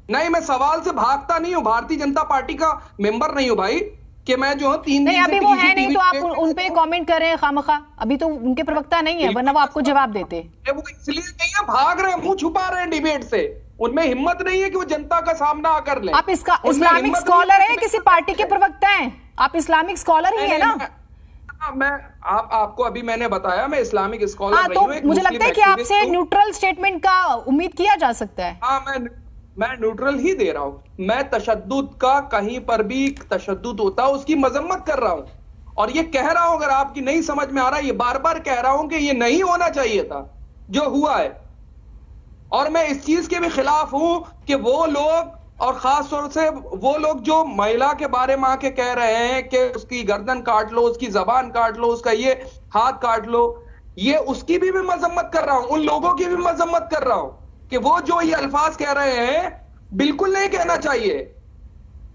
नहीं, मैं सवाल से भागता नहीं हूँ, भारतीय जनता पार्टी का मेंबर नहीं हूँ भाई, कि मैं जो हूँ 3 दिन नहीं, अभी वो है नहीं तो आप उन पे कमेंट कर रहे हैं खामखा। अभी तो उनके प्रवक्ता नहीं है, वरना वो आपको जवाब देते। वो इसलिए नहीं है, भाग रहे हैं, मुंह छुपा रहे हैं डिबेट से। उनमें हिम्मत नहीं है कि वो जनता का सामना कर ले। आप इसका इस्लामिक स्कॉलर है, किसी पार्टी के प्रवक्ता हैं? आप इस्लामिक स्कॉलर ही है ना? मैं आपको अभी मैंने बताया, मैं इस्लामिक स्कॉलर नहीं हूं। मुझे लगता है कि आपसे न्यूट्रल स्टेटमेंट का उम्मीद किया जा सकता है। हाँ, मैं न्यूट्रल ही दे रहा हूं। मैं तशद्दुद का, कहीं पर भी तशद्दुद होता है उसकी मजम्मत कर रहा हूं, और ये कह रहा हूं, अगर आपकी नहीं समझ में आ रहा, ये बार बार कह रहा हूं कि ये नहीं होना चाहिए था जो हुआ है। और मैं इस चीज के भी खिलाफ हूं कि वो लोग, और खास तौर से वो लोग जो महिला के बारे में आके कह रहे हैं कि उसकी गर्दन काट लो, उसकी जबान काट लो, उसका ये हाथ काट लो, ये उसकी भी मजम्मत कर रहा हूं, उन लोगों की भी मजम्मत कर रहा हूं कि वो जो ये अल्फाज कह रहे हैं बिल्कुल नहीं कहना चाहिए।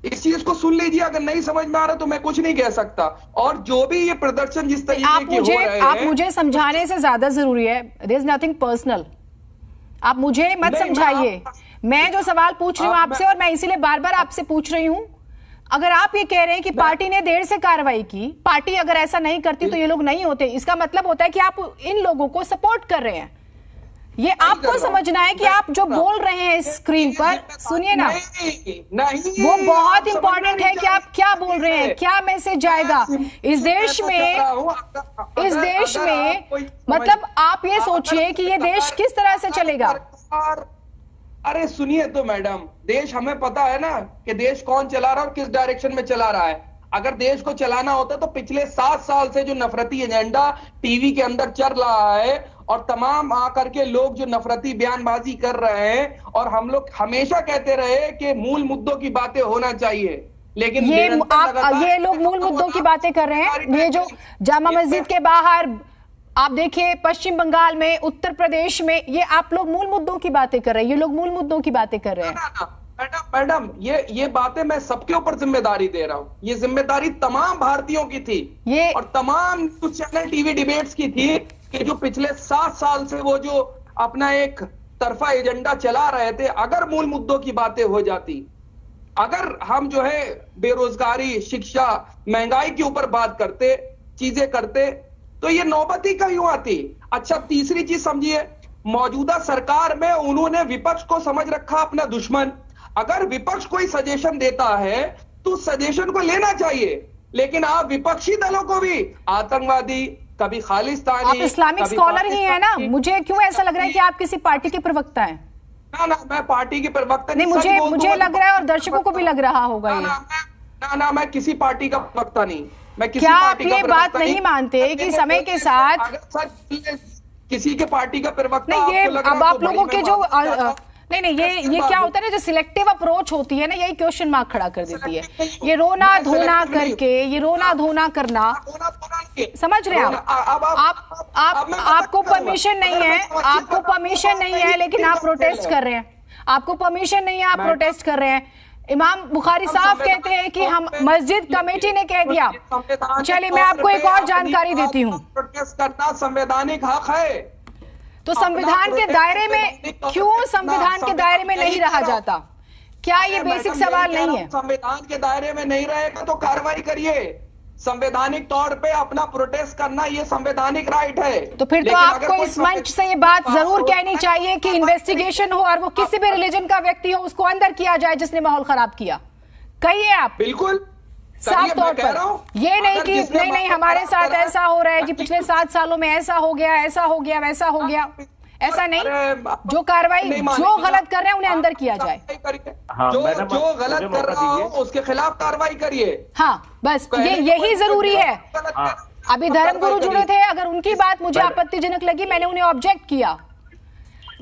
इस चीज को सुन लीजिए, अगर नहीं समझ में आ रहा तो मैं कुछ नहीं कह सकता। और जो भी ये प्रदर्शन जिस तरीके के हो रहे हैं, आप मुझे समझाने से ज्यादा जरूरी है। देयर इज नथिंग पर्सनल, आप मुझे मत समझाइए। मैं जो सवाल पूछ रही हूँ आपसे, और मैं इसीलिए बार बार आपसे पूछ रही हूँ, अगर आप ये कह रहे हैं कि पार्टी ने देर से कार्रवाई की, पार्टी अगर ऐसा नहीं करती तो ये लोग नहीं होते, इसका मतलब होता है कि आप इन लोगों को सपोर्ट कर रहे हैं। ये आपको समझना है कि आप जो बोल रहे हैं स्क्रीन पर, सुनिए ना, वो बहुत इंपॉर्टेंट है कि आप क्या बोल रहे हैं, क्या मैसेज जाएगा इस देश में। मतलब आप ये सोचिए कि ये देश किस तरह से चलेगा। अरे सुनिए तो मैडम, देश हमें पता है ना कि देश कौन चला रहा है और किस डायरेक्शन में चला रहा है। अगर देश को चलाना होता तो पिछले 7 साल से जो नफरती एजेंडा टीवी के अंदर चल रहा है, और तमाम आकर के लोग जो नफरती बयानबाजी कर रहे हैं, और हम लोग हमेशा कहते रहे कि मूल मुद्दों की बातें होना चाहिए, लेकिन ये लोग मूल मुद्दों की बातें कर रहे हैं। ये जो जामा मस्जिद के बाहर आप देखिए, पश्चिम बंगाल में, उत्तर प्रदेश में, ये आप लोग मूल मुद्दों की बातें कर रहे हैं, ये लोग मूल मुद्दों की बातें कर रहे हैं। मैडम, ये बातें मैं सबके ऊपर जिम्मेदारी दे रहा हूं। ये जिम्मेदारी तमाम भारतीयों की थी, और तमाम न्यूज चैनल, टीवी डिबेट्स की थी कि जो पिछले 7 साल से वो जो अपना एक तरफा एजेंडा चला रहे थे, अगर मूल मुद्दों की बातें हो जाती, अगर हम जो है बेरोजगारी, शिक्षा, महंगाई के ऊपर बात करते, चीजें करते, तो ये नौबत ही क्यों आती। अच्छा, तीसरी चीज समझिए, मौजूदा सरकार में उन्होंने विपक्ष को समझ रखा अपना दुश्मन। अगर विपक्ष कोई सजेशन देता है तो सजेशन को लेना चाहिए, लेकिन आप विपक्षी दलों को भी आतंकवादी, कभी खालिस्तानी, आप इस्लामिक स्कॉलर ही है ना, मुझे क्यों ऐसा लग रहा है कि आप किसी पार्टी के प्रवक्ता हैं? ना, मैं पार्टी के प्रवक्ता नहीं, मुझे लग रहा है, और दर्शकों को भी लग रहा होगा ये। ना मैं किसी पार्टी का प्रवक्ता नहीं, मैं किसी क्या आप पार्टी का ये बात नहीं मानते कि समय के साथ अगर सर किसी के पार्टी का प्रवक्ता नहीं, ये अब आप लोगों के जो नहीं ये क्या होता है ना, जो सिलेक्टिव अप्रोच होती है ना, यही क्वेश्चन मार्क खड़ा कर देती है। ये रोना धोना करके, ये रोना धोना करना, समझ रहे हैं आप आपको परमिशन नहीं है, आपको परमिशन नहीं है, लेकिन आप प्रोटेस्ट कर रहे हैं। आपको परमिशन नहीं है, आप प्रोटेस्ट कर रहे हैं। इमाम बुखारी साहब कहते हैं कि हम मस्जिद कमेटी ने कह दिया। चलिए मैं आपको एक और जानकारी देती हूँ। प्रोटेस्ट करना संवैधानिक हक है, तो संविधान के दायरे में क्यों संविधान के दायरे में नहीं रहा जाता? क्या ये बेसिक सवाल नहीं है? संविधान के दायरे में नहीं रहेगा तो कार्रवाई करिए। संवैधानिक तौर पे अपना प्रोटेस्ट करना ये संवैधानिक राइट है। तो फिर तो आपको इस मंच से ये बात जरूर कहनी चाहिए कि इन्वेस्टिगेशन हो और वो किसी भी रिलीजन का व्यक्ति हो, उसको अंदर किया जाए जिसने माहौल खराब किया। कहिए आप बिल्कुल साफ तौर पर, ये नहीं कि नहीं हमारे साथ ऐसा हो रहा है जी, पिछले 7 सालों में ऐसा हो गया, ऐसा हो गया, वैसा हो गया, ऐसा नहीं। जो कार्रवाई जो गलत कर रहे हैं उन्हें अंदर किया जाए। जो गलत कर रहा हो उसके खिलाफ कार्रवाई करिए। हाँ बस यही जरूरी है। अभी धर्मगुरु जुड़े थे, अगर उनकी बात मुझे आपत्तिजनक लगी, मैंने उन्हें ऑब्जेक्ट किया।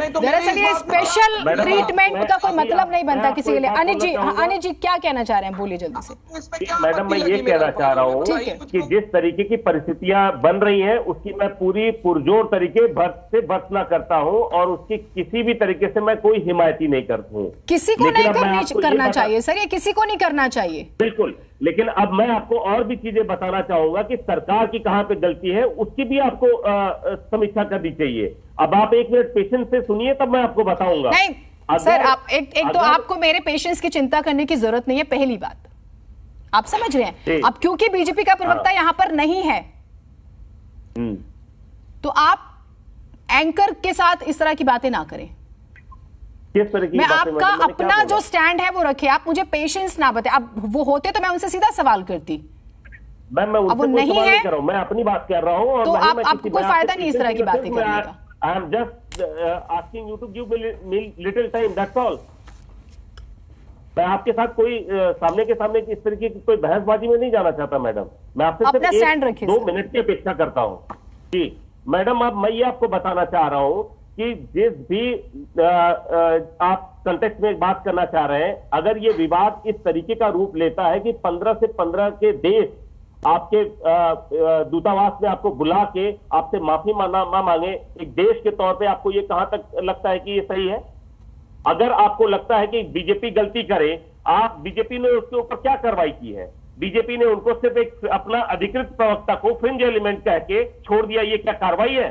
दरअसल ये स्पेशल ट्रीटमेंट का कोई मतलब नहीं बनता किसी के लिए। अनिल जी क्या कहना चाह रहे हैं, बोलिए जल्दी से। मैडम मैं ये कहना चाह रहा हूँ कि जिस तरीके की परिस्थितियां बन रही हैं उसकी मैं पूरी पुरजोर तरीके से भर्त्सना करता हूँ और उसकी किसी भी तरीके से मैं कोई हिमायती नहीं करता हूँ। किसी को नहीं करना चाहिए सर, ये किसी को नहीं करना चाहिए, बिल्कुल। लेकिन अब मैं आपको और भी चीजें बताना चाहूंगा कि सरकार की कहां पे गलती है, उसकी भी आपको समीक्षा करनी चाहिए। अब आप 1 मिनट पेशेंस से सुनिए, तब मैं आपको बताऊंगा। नहीं सर, आप एक तो आपको मेरे पेशेंस की चिंता करने की जरूरत नहीं है, पहली बात आप समझ रहे हैं। अब क्योंकि बीजेपी का प्रवक्ता यहां पर नहीं है, तो आप एंकर के साथ इस तरह की बातें ना करें। किस तरह की मैं आपका अपना जो स्टैंड है वो रखे, आप मुझे पेशेंस ना बताए। अब वो होते तो मैं उनसे सीधा सवाल करती। मैं उनसे कोई सवाल नहीं कर रहा हूं, मैं अपनी बात कर रहा हूं। और तो आपको कोई फायदा नहीं इस तरह की बातें करने का। I am just asking you to give me little time, that's all. मैं आपके साथ कोई सामने के सामने इस तरीके की कोई बहसबाजी में नहीं जाना चाहता मैडम। मैं आपसे सिर्फ 2 मिनट की अपेक्षा करता हूं जी मैडम। अब मैं ये आपको बताना चाह रहा हूं कि जिस भी आप कंटेक्स्ट में बात करना चाह रहे हैं, अगर ये विवाद इस तरीके का रूप लेता है कि 15 से 15 के देश आपके दूतावास में आपको बुला के आपसे माफी मांगे एक देश के तौर पे, आपको ये कहां तक लगता है कि ये सही है? अगर आपको लगता है कि बीजेपी गलती करे, आप बीजेपी ने उसके ऊपर क्या कार्रवाई की है? बीजेपी ने उनको सिर्फ एक अपना अधिकृत प्रवक्ता को फ्रिंज एलिमेंट कह के छोड़ दिया, ये क्या कार्रवाई है?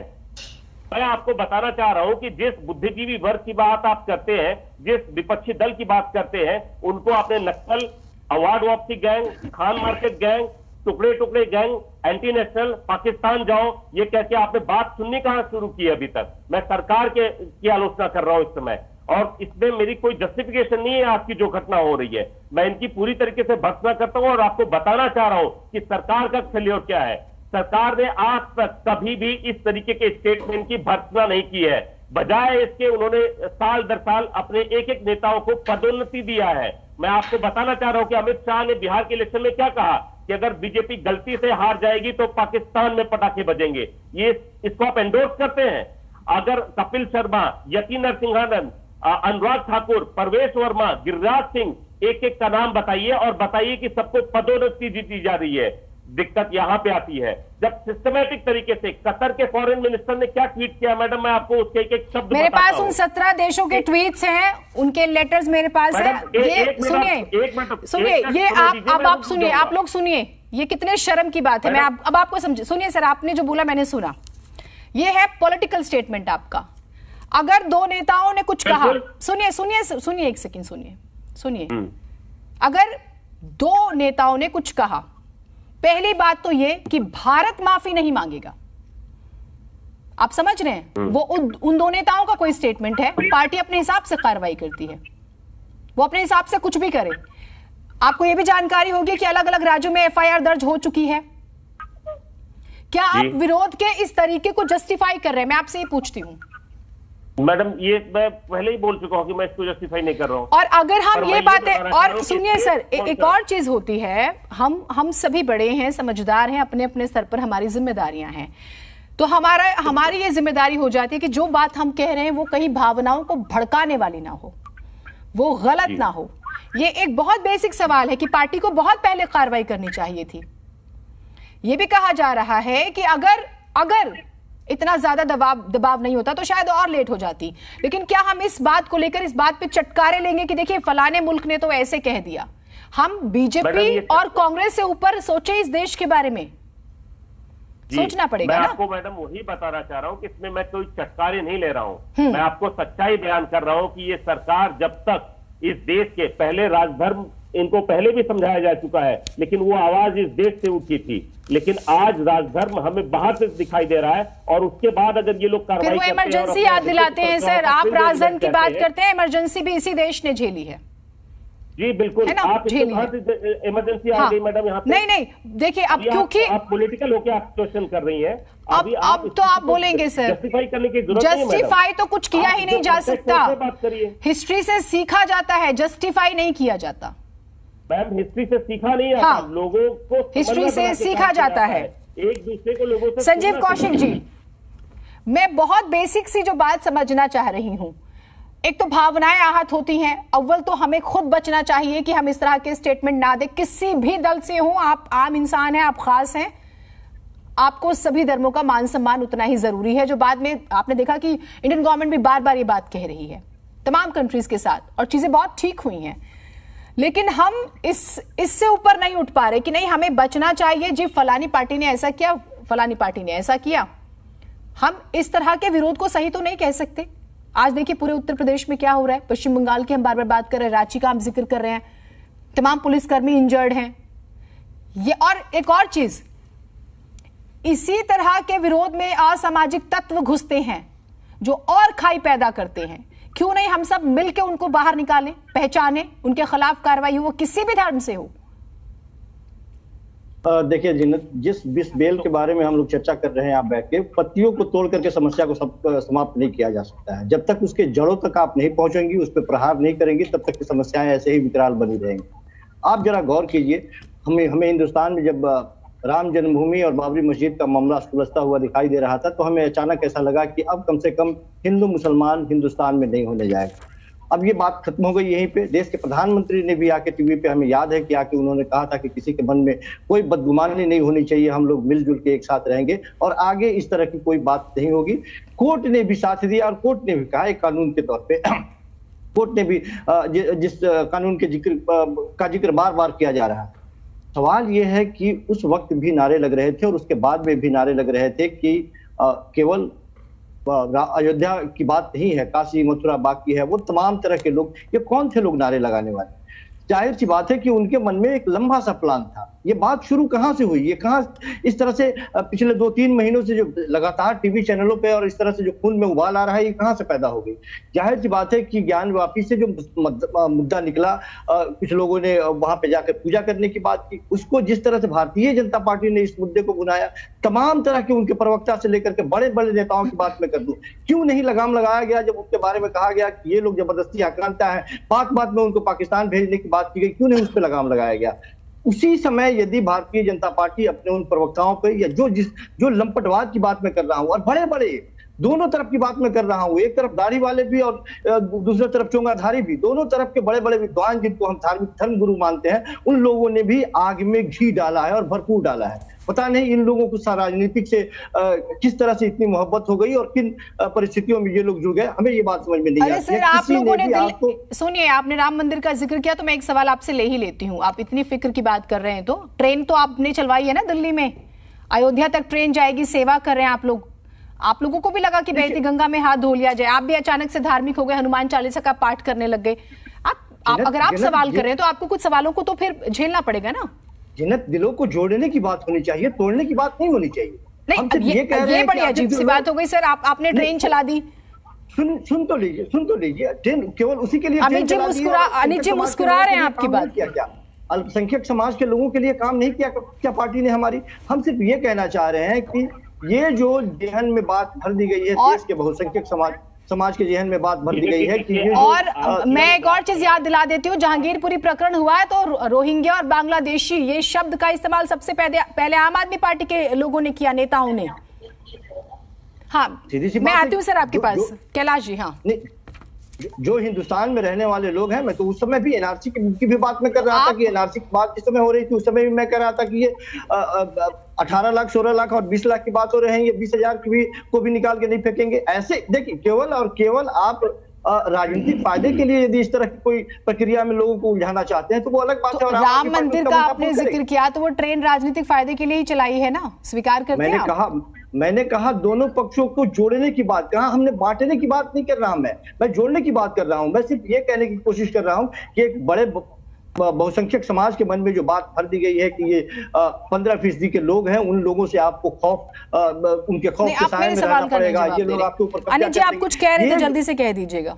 मैं आपको बताना चाह रहा हूं कि जिस बुद्धिजीवी वर्ग की बात आप करते हैं, जिस विपक्षी दल की बात करते हैं, उनको आपने नक्सल, अवार्ड वापसी गैंग, खान मार्केट गैंग, टुकड़े टुकड़े गैंग, एंटी नेशनल, पाकिस्तान जाओ, ये कह के आपने बात सुननी कहां शुरू की अभी तक? मैं सरकार की आलोचना कर रहा हूं इस समय, और इसमें मेरी कोई जस्टिफिकेशन नहीं है आपकी जो घटना हो रही है। मैं इनकी पूरी तरीके से भर्त्सना करता हूं और आपको बताना चाह रहा हूं कि सरकार का फेल्योर क्या है। सरकार ने आज तक कभी भी इस तरीके के स्टेटमेंट की भर्त्सना नहीं की है। बजाय इसके उन्होंने साल दर साल अपने एक नेताओं को पदोन्नति दिया है। मैं आपको बताना चाह रहा हूं कि अमित शाह ने बिहार के इलेक्शन में क्या कहा कि अगर बीजेपी गलती से हार जाएगी तो पाकिस्तान में पटाखे बजेंगे। ये इसको आप एंडोर्स करते हैं? अगर कपिल शर्मा, यतीन नरसिंहानंद, अनुराग ठाकुर, परवेश वर्मा, गिरिराज सिंह, एक एक का नाम बताइए और बताइए कि सबको पदोन्नति दी जा रही है। दिक्कत यहां पे आती है जब सिस्टमैटिक तरीके से कतर के फॉरेन मिनिस्टर ने क्या ट्वीट किया मैडम, मैं आपको उसके एक शब्द मेरे पास उन 17 देशों के ट्वीट्स हैं, उनके लेटर्स मेरे पास है। ये सुनिए ये आप सुनिए, आप लोग सुनिए, ये कितने शर्म की बात है। मैं अब आपको समझे, सुनिए सर, आपने जो बोला मैंने सुना, ये है पॉलिटिकल स्टेटमेंट आपका। अगर 2 नेताओं ने कुछ कहा, सुनिए एक सेकंड, सुनिए। अगर 2 नेताओं ने कुछ कहा, पहली बात तो ये कि भारत माफी नहीं मांगेगा। आप समझ रहे हैं? वो उन 2 नेताओं का कोई स्टेटमेंट है, पार्टी अपने हिसाब से कार्रवाई करती है, वो अपने हिसाब से कुछ भी करे। आपको यह भी जानकारी होगी कि अलग अलग राज्यों में एफआईआर दर्ज हो चुकी है। क्या आप विरोध के इस तरीके को जस्टिफाई कर रहे हैं? मैं आपसे ये पूछती हूं। मैडम ये मैं पहले ही बोल चुका हूं कि मैं इसको जस्टिफाई नहीं कर रहा हूं। और अगर हम ये बातें, और सुनिए सर, एक और चीज होती है, हम सभी बड़े हैं, समझदार हैं, अपने अपने स्तर पर हमारी जिम्मेदारियां हैं, तो हमारी ये जिम्मेदारी हो जाती है कि जो बात हम कह रहे हैं वो कहीं भावनाओं को भड़काने वाली ना हो, वो गलत ना हो। ये एक बहुत बेसिक सवाल है कि पार्टी को बहुत पहले कार्रवाई करनी चाहिए थी। ये भी कहा जा रहा है कि अगर इतना ज्यादा दबाव नहीं होता तो शायद और लेट हो जाती, लेकिन क्या हम इस बात को लेकर इस बात पे चटकारे लेंगे कि देखिए फलाने मुल्क ने तो ऐसे कह दिया? हम बीजेपी और कांग्रेस से ऊपर सोचे इस देश के बारे में, सोचना पड़ेगा ना। मैं आपको मैडम वही बताना चाह रहा हूं कि इसमें मैं कोई चटकारे नहीं ले रहा हूं, मैं आपको सच्चाई बयान कर रहा हूं कि ये सरकार जब तक इस देश के पहले राजधर्म, इनको पहले भी समझाया जा चुका है, लेकिन वो आवाज इस देश से उठी थी, लेकिन आज राजधर्म हमें बाहर से दिखाई दे रहा है। और उसके बाद अगर ये लोग कार्रवाई करते हैं, इमरजेंसी याद दिलाते हैं सर, आप राजधर्म की बात करते हैं, इमरजेंसी भी इसी देश ने झेली है। जी बिल्कुल, आप इमरजेंसी आ गई मैडम यहाँ पे? नहीं, देखिए अब क्योंकि आप पॉलिटिकल होकर आप क्वेश्चन कर रही हैं, अब तो आप बोलेंगे सर, जस्टिफाई करने की जरूरत नहीं है। जस्टिफाई तो कुछ किया ही नहीं जा सकता, बात करिए। हिस्ट्री से सीखा जाता है, जस्टिफाई नहीं किया जाता। मैम हिस्ट्री से सीखा नहीं आता, लोगों को हिस्ट्री से सीखा जाता है, एक दूसरे को लोगों से। संजीव कौशिक जी, मैं बहुत बेसिक सी जो बात समझना चाह रही हूं, एक तो भावनाएं आहत होती हैं, अव्वल तो हमें खुद बचना चाहिए कि हम इस तरह के स्टेटमेंट ना दें, किसी भी दल से हो, आप आम इंसान हैं, आप खास हैं, आपको सभी धर्मों का मान सम्मान उतना ही जरूरी है, जो बाद में आपने देखा कि इंडियन गवर्नमेंट भी बार बार ये बात कह रही है तमाम कंट्रीज के साथ, और चीजें बहुत ठीक हुई हैं, लेकिन हम इससे ऊपर नहीं उठ पा रहे कि नहीं हमें बचना चाहिए जी, फलानी पार्टी ने ऐसा किया, फलानी पार्टी ने ऐसा किया। हम इस तरह के विरोध को सही तो नहीं कह सकते। आज देखिए पूरे उत्तर प्रदेश में क्या हो रहा है, पश्चिम बंगाल की हम बार बार बात कर रहे हैं, रांची का हम जिक्र कर रहे हैं, तमाम पुलिसकर्मी इंजर्ड हैं। ये और एक और चीज, इसी तरह के विरोध में असामाजिक तत्व घुसते हैं जो और खाई पैदा करते हैं। क्यों नहीं हम सब मिलकर उनको बाहर निकालें, पहचानें, उनके खिलाफ कार्रवाई हो, वो किसी भी धर्म से हो। देखिए जिस बेल के बारे में हम लोग चर्चा कर रहे हैं, आप बैठ के पत्तियों को तोड़ करके समस्या को समाप्त नहीं किया जा सकता है। जब तक उसके जड़ों तक आप नहीं पहुंचेंगी, उस पर प्रहार नहीं करेंगी, तब तक की समस्याएं ऐसे ही विकराल बनी रहेंगी। आप जरा गौर कीजिए, हमें हिंदुस्तान में जब राम जन्मभूमि और बाबरी मस्जिद का मामला सुलझता हुआ दिखाई दे रहा था, तो हमें अचानक ऐसा लगा कि अब कम से कम हिंदू मुसलमान हिंदुस्तान में नहीं होने जाएगा। अब ये बात खत्म हो गई यहीं पे। देश के प्रधानमंत्री ने भी आके टीवी पे, हमें याद है कि आके उन्होंने कहा था कि किसी के मन में कोई बदगुमानी नहीं होनी चाहिए, हम लोग मिलजुल के एक साथ रहेंगे और आगे इस तरह की कोई बात नहीं होगी। कोर्ट ने भी साथ दिया और कोर्ट ने भी कहा एक कानून के तौर पे, कोर्ट ने भी जिस कानून के जिक्र बार बार किया जा रहा है। सवाल यह है कि उस वक्त भी नारे लग रहे थे और उसके बाद में भी नारे लग रहे थे कि केवल अयोध्या की बात नहीं है, काशी मथुरा बाकी है। वो तमाम तरह के लोग, ये कौन थे लोग नारे लगाने वाले? जाहिर सी बात है कि उनके मन में एक लंबा सा प्लान था। ये बात शुरू कहां से हुई, ये कहां इस तरह से पिछले 2-3 महीनों से जो लगातार टीवी चैनलों पे और इस तरह से जो खून में उबाल आ रहा है, ये कहां से पैदा हो गई? जाहिर सी बात है कि ज्ञान वापी से जो मुद्दा निकला, कुछ लोगों ने वहां पे जाकर पूजा करने की बात की, उसको जिस तरह से भारतीय जनता पार्टी ने इस मुद्दे को बुनाया, तमाम तरह के उनके प्रवक्ता से लेकर के बड़े बड़े नेताओं की बात मैं कर दूं, क्यों नहीं लगाम लगाया गया जब उनके बारे में कहा गया कि ये लोग जबरदस्ती आक्रांता है, बात में उनको पाकिस्तान भेजने की बात की गई, क्यों नहीं उस पर लगाम लगाया गया? उसी समय यदि भारतीय जनता पार्टी अपने उन प्रवक्ताओं पे, या जो लंपटवाद की बात मैं कर रहा हूं और बड़े बड़े दोनों तरफ की बात मैं कर रहा हूं, एक तरफ दाढ़ी वाले भी और दूसरी तरफ चोंगाधारी भी, दोनों तरफ के बड़े बड़े विद्वान जिनको हम धार्मिक धर्म गुरु मानते हैं, उन लोगों ने भी आग में घी डाला है और भरपूर डाला है। पता नहीं इन लोगों को राजनीतिक से किस तरह से इतनी मोहब्बत हो गई और किन परिस्थितियों में ये लोग जुड़ गए, हमें ये बात समझ में नहीं आती। सर, आप लोगों ने सुनिए, आपने राम मंदिर का जिक्र किया तो मैं एक सवाल आपसे ले ही लेती हूँ। आप इतनी फिक्र की बात कर रहे हैं तो ट्रेन तो आपने चलवाई है ना दिल्ली में, अयोध्या तक ट्रेन जाएगी, सेवा कर रहे हैं आप लोग। आप लोगों को भी लगा कि बहती गंगा में हाथ धो लिया जाए, आप भी अचानक से धार्मिक हो गए, हनुमान चालीसा का पाठ करने लग गए। आप अगर आप सवाल कर रहे हैं तो आपको कुछ सवालों को तो फिर झेलना पड़ेगा ना। जिन्नत दिलों को जोड़ने की बात होनी चाहिए, तोड़ने की बात नहीं होनी चाहिए। नहीं, ये बड़ी अजीब सी बात हो गई सर। आपने ट्रेन चला दी। सुन तो लीजिए, ट्रेन केवल उसी के लिए अनित जी मुस्कुरा रहे हैं आपकी बात। क्या अल्पसंख्यक समाज के लोगों के लिए काम नहीं किया क्या पार्टी ने हमारी? हम सिर्फ ये कहना चाह रहे हैं कि ये जो जेहन में बात भर दी गई है देश के बहुसंख्यक समाज के जहन में बात भर दी गई है कि ये और मैं एक और चीज याद दिला देती हूँ, जहांगीरपुरी प्रकरण हुआ है तो रोहिंग्या और बांग्लादेशी ये शब्द का इस्तेमाल सबसे पहले आम आदमी पार्टी के लोगों ने किया, नेताओं ने। हाँ, मैं आती हूँ सर आपके पास, कैलाश जी। हाँ, जो हिंदुस्तान में रहने वाले लोग हैं, मैं तो उस समय भी एनआरसी की भी बात मैं कर रहा था कि एनआरसी की बात जिस समय हो रही थी उस समय भी मैं कह रहा था कि ये 18 लाख 16 लाख और 20 लाख की बात हो रहे हैं, ये 20,000 को भी निकाल के नहीं फेंकेंगे। ऐसे देखिए, केवल और केवल आप राजनीतिक फायदे के लिए यदि इस तरह की कोई प्रक्रिया में लोगों को उलझाना चाहते हैं तो वो अलग बात है। और राम मंदिर का आपने जिक्र किया तो वो ट्रेन राजनीतिक फायदे के लिए ही चलाई है ना, स्वीकार करते हैं। मैंने कहा दोनों पक्षों को जोड़ने की बात कहा, हमने बांटने की बात नहीं कर रहा। मैं जोड़ने की बात कर रहा हूं। मैं सिर्फ ये कहने की कोशिश कर रहा हूं कि एक बड़े बहुसंख्यक समाज के मन में जो बात भर दी गई है कि ये 15% के लोग हैं, उन लोगोों से आपको उनके खौफ के साए में रहना पड़ेगा। ये लोग आपके ऊपर। अनिल जी, आप कुछ कह रहे थे, जल्दी से कह दीजिएगा।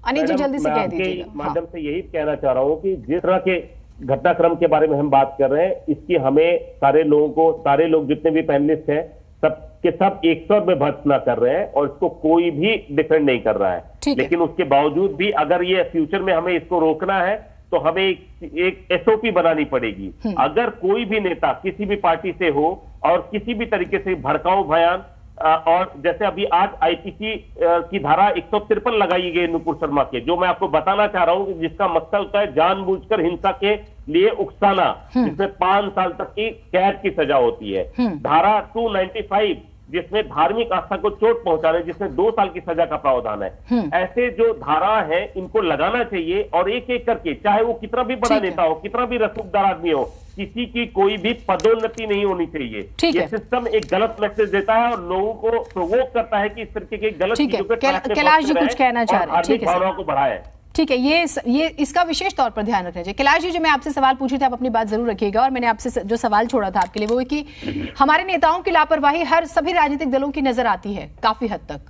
अनिल जी, जल्दी से कह दीजिएगा। माध्यम से यही कहना चाह रहा हूँ कि जिस तरह के घटनाक्रम के बारे में हम बात कर रहे हैं, इसकी हमें सारे लोग जितने भी पैनलिस्ट हैं सब के सब एक स्वर में भर्त्सना कर रहे हैं और इसको कोई भी डिफेंड नहीं कर रहा है। लेकिन उसके बावजूद भी अगर ये फ्यूचर में हमें इसको रोकना है तो हमें एक एसओपी बनानी पड़ेगी। अगर कोई भी नेता किसी भी पार्टी से हो और किसी भी तरीके से भड़काऊ बयान, और जैसे अभी आज आईपीसी की धारा 153 लगाई गई नुपुर शर्मा के, जो मैं आपको बताना चाह रहा हूं कि जिसका मकसद होता है जानबूझकर हिंसा के लिए उकसाना, जिसमें 5 साल तक की कैद की सजा होती है। धारा 295 जिसमें धार्मिक आस्था को चोट पहुंचाने, जिसमें 2 साल की सजा का प्रावधान है। ऐसे जो धारा है इनको लगाना चाहिए और एक एक करके, चाहे वो कितना भी बड़ा नेता हो, कितना भी रसूखदार आदमी हो, किसी की कोई भी पदोन्नति नहीं होनी चाहिए। ये सिस्टम एक गलत मैसेज देता है और लोगों को प्रोवोक करता है कि इस तरीके के गलत चीजों पे कैलाश जी कुछ कहना चाह रहे हैं, ठीक है, भावनाओं को बढ़ाए। ठीक है, ये इसका विशेष तौर पर ध्यान रखना चाहिए। कैलाश जी, जो मैं आपसे सवाल पूछी थी, आप अपनी बात जरूर रखिएगा। और मैंने आपसे जो सवाल छोड़ा था आपके लिए वो है कि हमारे नेताओं की लापरवाही सभी राजनीतिक दलों की नजर आती है काफी हद तक,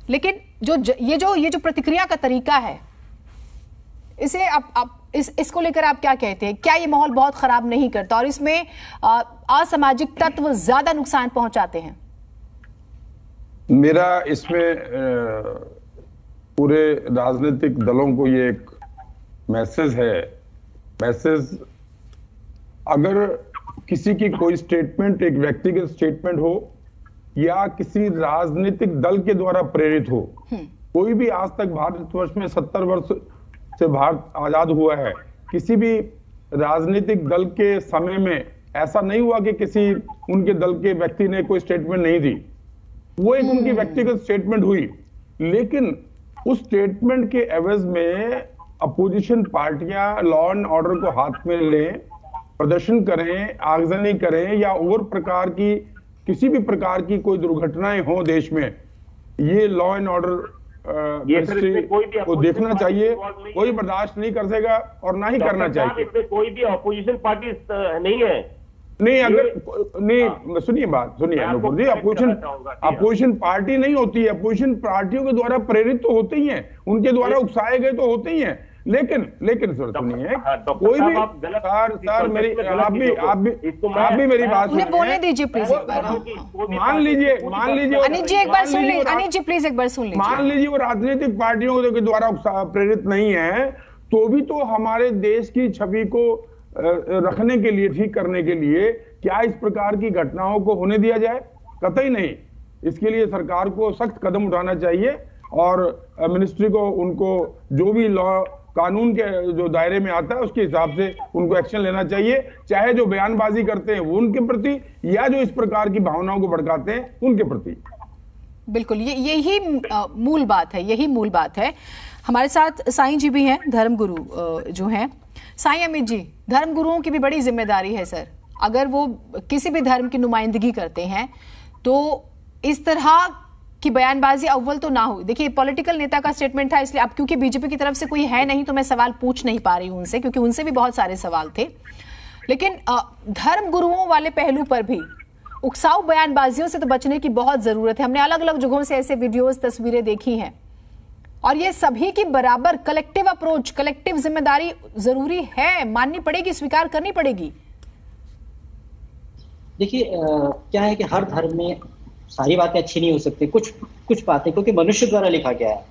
लेकिन ये जो प्रतिक्रिया का तरीका है, इसे इसको लेकर आप क्या कहते हैं? क्या ये माहौल बहुत खराब नहीं करता और इसमें असामाजिक तत्व ज्यादा नुकसान पहुंचाते हैं? मेरा इसमें पूरे राजनीतिक दलों को ये एक मैसेज है। अगर किसी की कोई स्टेटमेंट एक व्यक्तिगत स्टेटमेंट हो या किसी राजनीतिक दल के द्वारा प्रेरित हो, कोई भी आज तक भारतवर्ष में 70 वर्ष से भारत आजाद हुआ है, किसी भी राजनीतिक दल के समय में ऐसा नहीं हुआ कि किसी उनके दल के व्यक्ति ने कोई स्टेटमेंट नहीं दी। वो एक उनकी व्यक्तिगत स्टेटमेंट हुई, लेकिन उस स्टेटमेंट के एवज में अपोजिशन पार्टियां लॉ एंड ऑर्डर को हाथ में लें, प्रदर्शन करें, आगजनी करें या और प्रकार की किसी भी प्रकार की कोई दुर्घटनाएं हो देश में, ये लॉ एंड ऑर्डर को देखना चाहिए। कोई बर्दाश्त नहीं कर सकेगा और ना ही करना चाहिए। इसमें कोई भी अपोजिशन पार्टी नहीं है। नहीं, अगर नहीं, सुनिए नुपुर जी, अपोजिशन पार्टी नहीं होती है। अपोजिशन पार्टियों के द्वारा प्रेरित तो होते ही हैं, उनके द्वारा उकसाए गए तो होते ही हैं, लेकिन सर सुनिए, कोई भी सर मेरी आप भी मेरी बात बोलने दीजिए प्लीज। मान लीजिए अनिल जी एक बार सुन लीजिए, अनिल जी प्लीज एक बार सुन लीजिए। मान लीजिए वो राजनीतिक पार्टियों के द्वारा प्रेरित नहीं है, तो भी तो हमारे देश की छवि को रखने के लिए, ठीक करने के लिए क्या इस प्रकार की घटनाओं को होने दिया जाए? कतई नहीं। इसके लिए सरकार को सख्त कदम उठाना चाहिए और मिनिस्ट्री को उनको जो भी लॉ कानून के जो दायरे में आता है उसके हिसाब से उनको एक्शन लेना चाहिए, चाहे जो बयानबाजी करते हैं वो उनके प्रति या जो इस प्रकार की भावनाओं को भड़काते हैं उनके प्रति। बिल्कुल, यही मूल बात है, यही मूल बात है। हमारे साथ साईं जी भी हैं, धर्मगुरु जो हैं। साईं अमित जी, धर्मगुरुओं की भी बड़ी जिम्मेदारी है सर, अगर वो किसी भी धर्म की नुमाइंदगी करते हैं तो इस तरह की बयानबाजी अव्वल तो ना हो। देखिए, पॉलिटिकल नेता का स्टेटमेंट था, इसलिए अब क्योंकि बीजेपी की तरफ से कोई है नहीं तो मैं सवाल पूछ नहीं पा रही हूं उनसे, क्योंकि उनसे भी बहुत सारे सवाल थे। लेकिन धर्म गुरुओं वाले पहलू पर भी उकसाऊ बयानबाजियों से तो बचने की बहुत जरूरत है। हमने अलग अलग जगहों से ऐसे वीडियोस, तस्वीरें देखी हैं और ये सभी की बराबर कलेक्टिव अप्रोच, कलेक्टिव जिम्मेदारी जरूरी है, माननी पड़ेगी, स्वीकार करनी पड़ेगी। देखिए क्या है कि हर धर्म में सारी बातें अच्छी नहीं हो सकती, कुछ कुछ बातें, क्योंकि मनुष्य द्वारा लिखा गया है,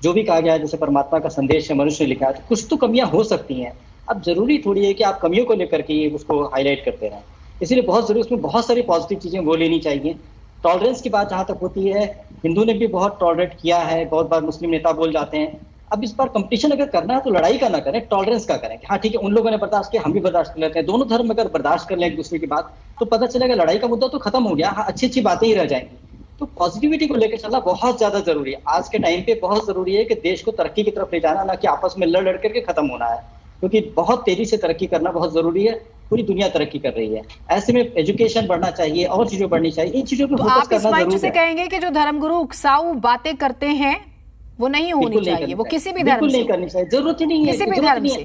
जो भी कहा गया है, जैसे परमात्मा का संदेश है, मनुष्य ने लिखा है, तो कुछ तो कमियां हो सकती हैं। अब जरूरी थोड़ी है कि आप कमियों को लेकर के उसको हाईलाइट करते रहें, इसीलिए बहुत जरूरी, उसमें बहुत सारी पॉजिटिव चीजें वो लेनी चाहिए। टॉलरेंस की बात जहाँ तक होती है, हिंदू ने भी बहुत टॉलरेट किया है, बहुत बार मुस्लिम नेता बोल जाते हैं। अब इस बार कंपटीशन अगर करना है तो लड़ाई का ना करें, टॉलरेंस का करें कि हाँ ठीक है, उन लोगों ने बर्दाश्त किया, हम भी बर्दाश्त कर लेते हैं। दोनों धर्म अगर बर्दाश्त कर लें एक दूसरे की बात, तो पता चलेगा लड़ाई का मुद्दा तो खत्म हो गया, हाँ अच्छी अच्छी बातें ही रह जाएंगी। तो पॉजिटिविटी को लेकर चलना बहुत ज्यादा जरूरी है। आज के टाइम पे बहुत जरूरी है कि देश को तरक्की की तरफ ले जाना, ना कि आपस में लड़ लड़ करके खत्म होना है, क्योंकि बहुत तेजी से तरक्की करना बहुत जरूरी है। पूरी दुनिया तरक्की कर रही है, ऐसे में एजुकेशन बढ़ना चाहिए और चीजों बढ़नी चाहिए, इन चीजों पर फोकस करना जरूरी है। से कहेंगे कि जो धर्मगुरु उकसाऊ बातें करते हैं वो नहीं होनी चाहिए, वो किसी भी धर्म से नहीं करनी चाहिए, जरूरत ही नहीं है, किसी भी धर्म से,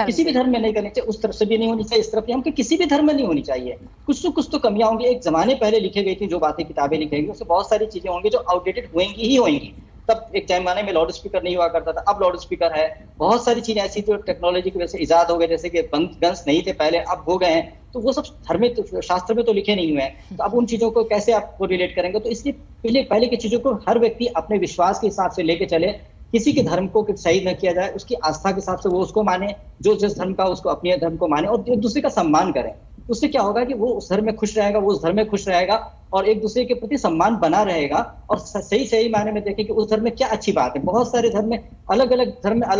किसी भी धर्म में नहीं करनी चाहिए, उस तरफ से भी नहीं होनी चाहिए, इस तरफ भी, हमको किसी भी धर्म में नहीं होनी चाहिए। कुछ तो कमियां होंगी, एक जमाने पहले लिखी गई थी जो बातें किताबें लिखेंगी, उससे बहुत सारी चीजें होंगी जो आउटडेटेड होंगी ही होंगी। तब एक जमाने में लाउड स्पीकर नहीं हुआ करता था, अब लाउड स्पीकर है। बहुत सारी चीजें ऐसी जो टेक्नोलॉजी की वजह से इजाद हो गए, जैसे कि गन्स नहीं थे पहले, अब हो गए हैं, तो वो सब धर्म शास्त्र में तो लिखे नहीं हुए हैं। तो अब उन चीजों को कैसे आप रिलेट करेंगे? तो इसलिए पहले की चीजों को हर व्यक्ति अपने विश्वास के हिसाब से लेके चले, किसी के धर्म को सही न किया जाए, उसकी आस्था के हिसाब से वो उसको माने, जो जिस धर्म का उसको अपने धर्म को माने, और एक दूसरे का सम्मान करें। उससे क्या होगा कि वो उस धर्म में खुश रहेगा, वो उस धर्म में खुश रहेगा, और एक दूसरे के प्रति सम्मान बना रहेगा। और सही मायने में देखें कि उस धर्म में क्या अच्छी बात है। बहुत सारे धर्म में अलग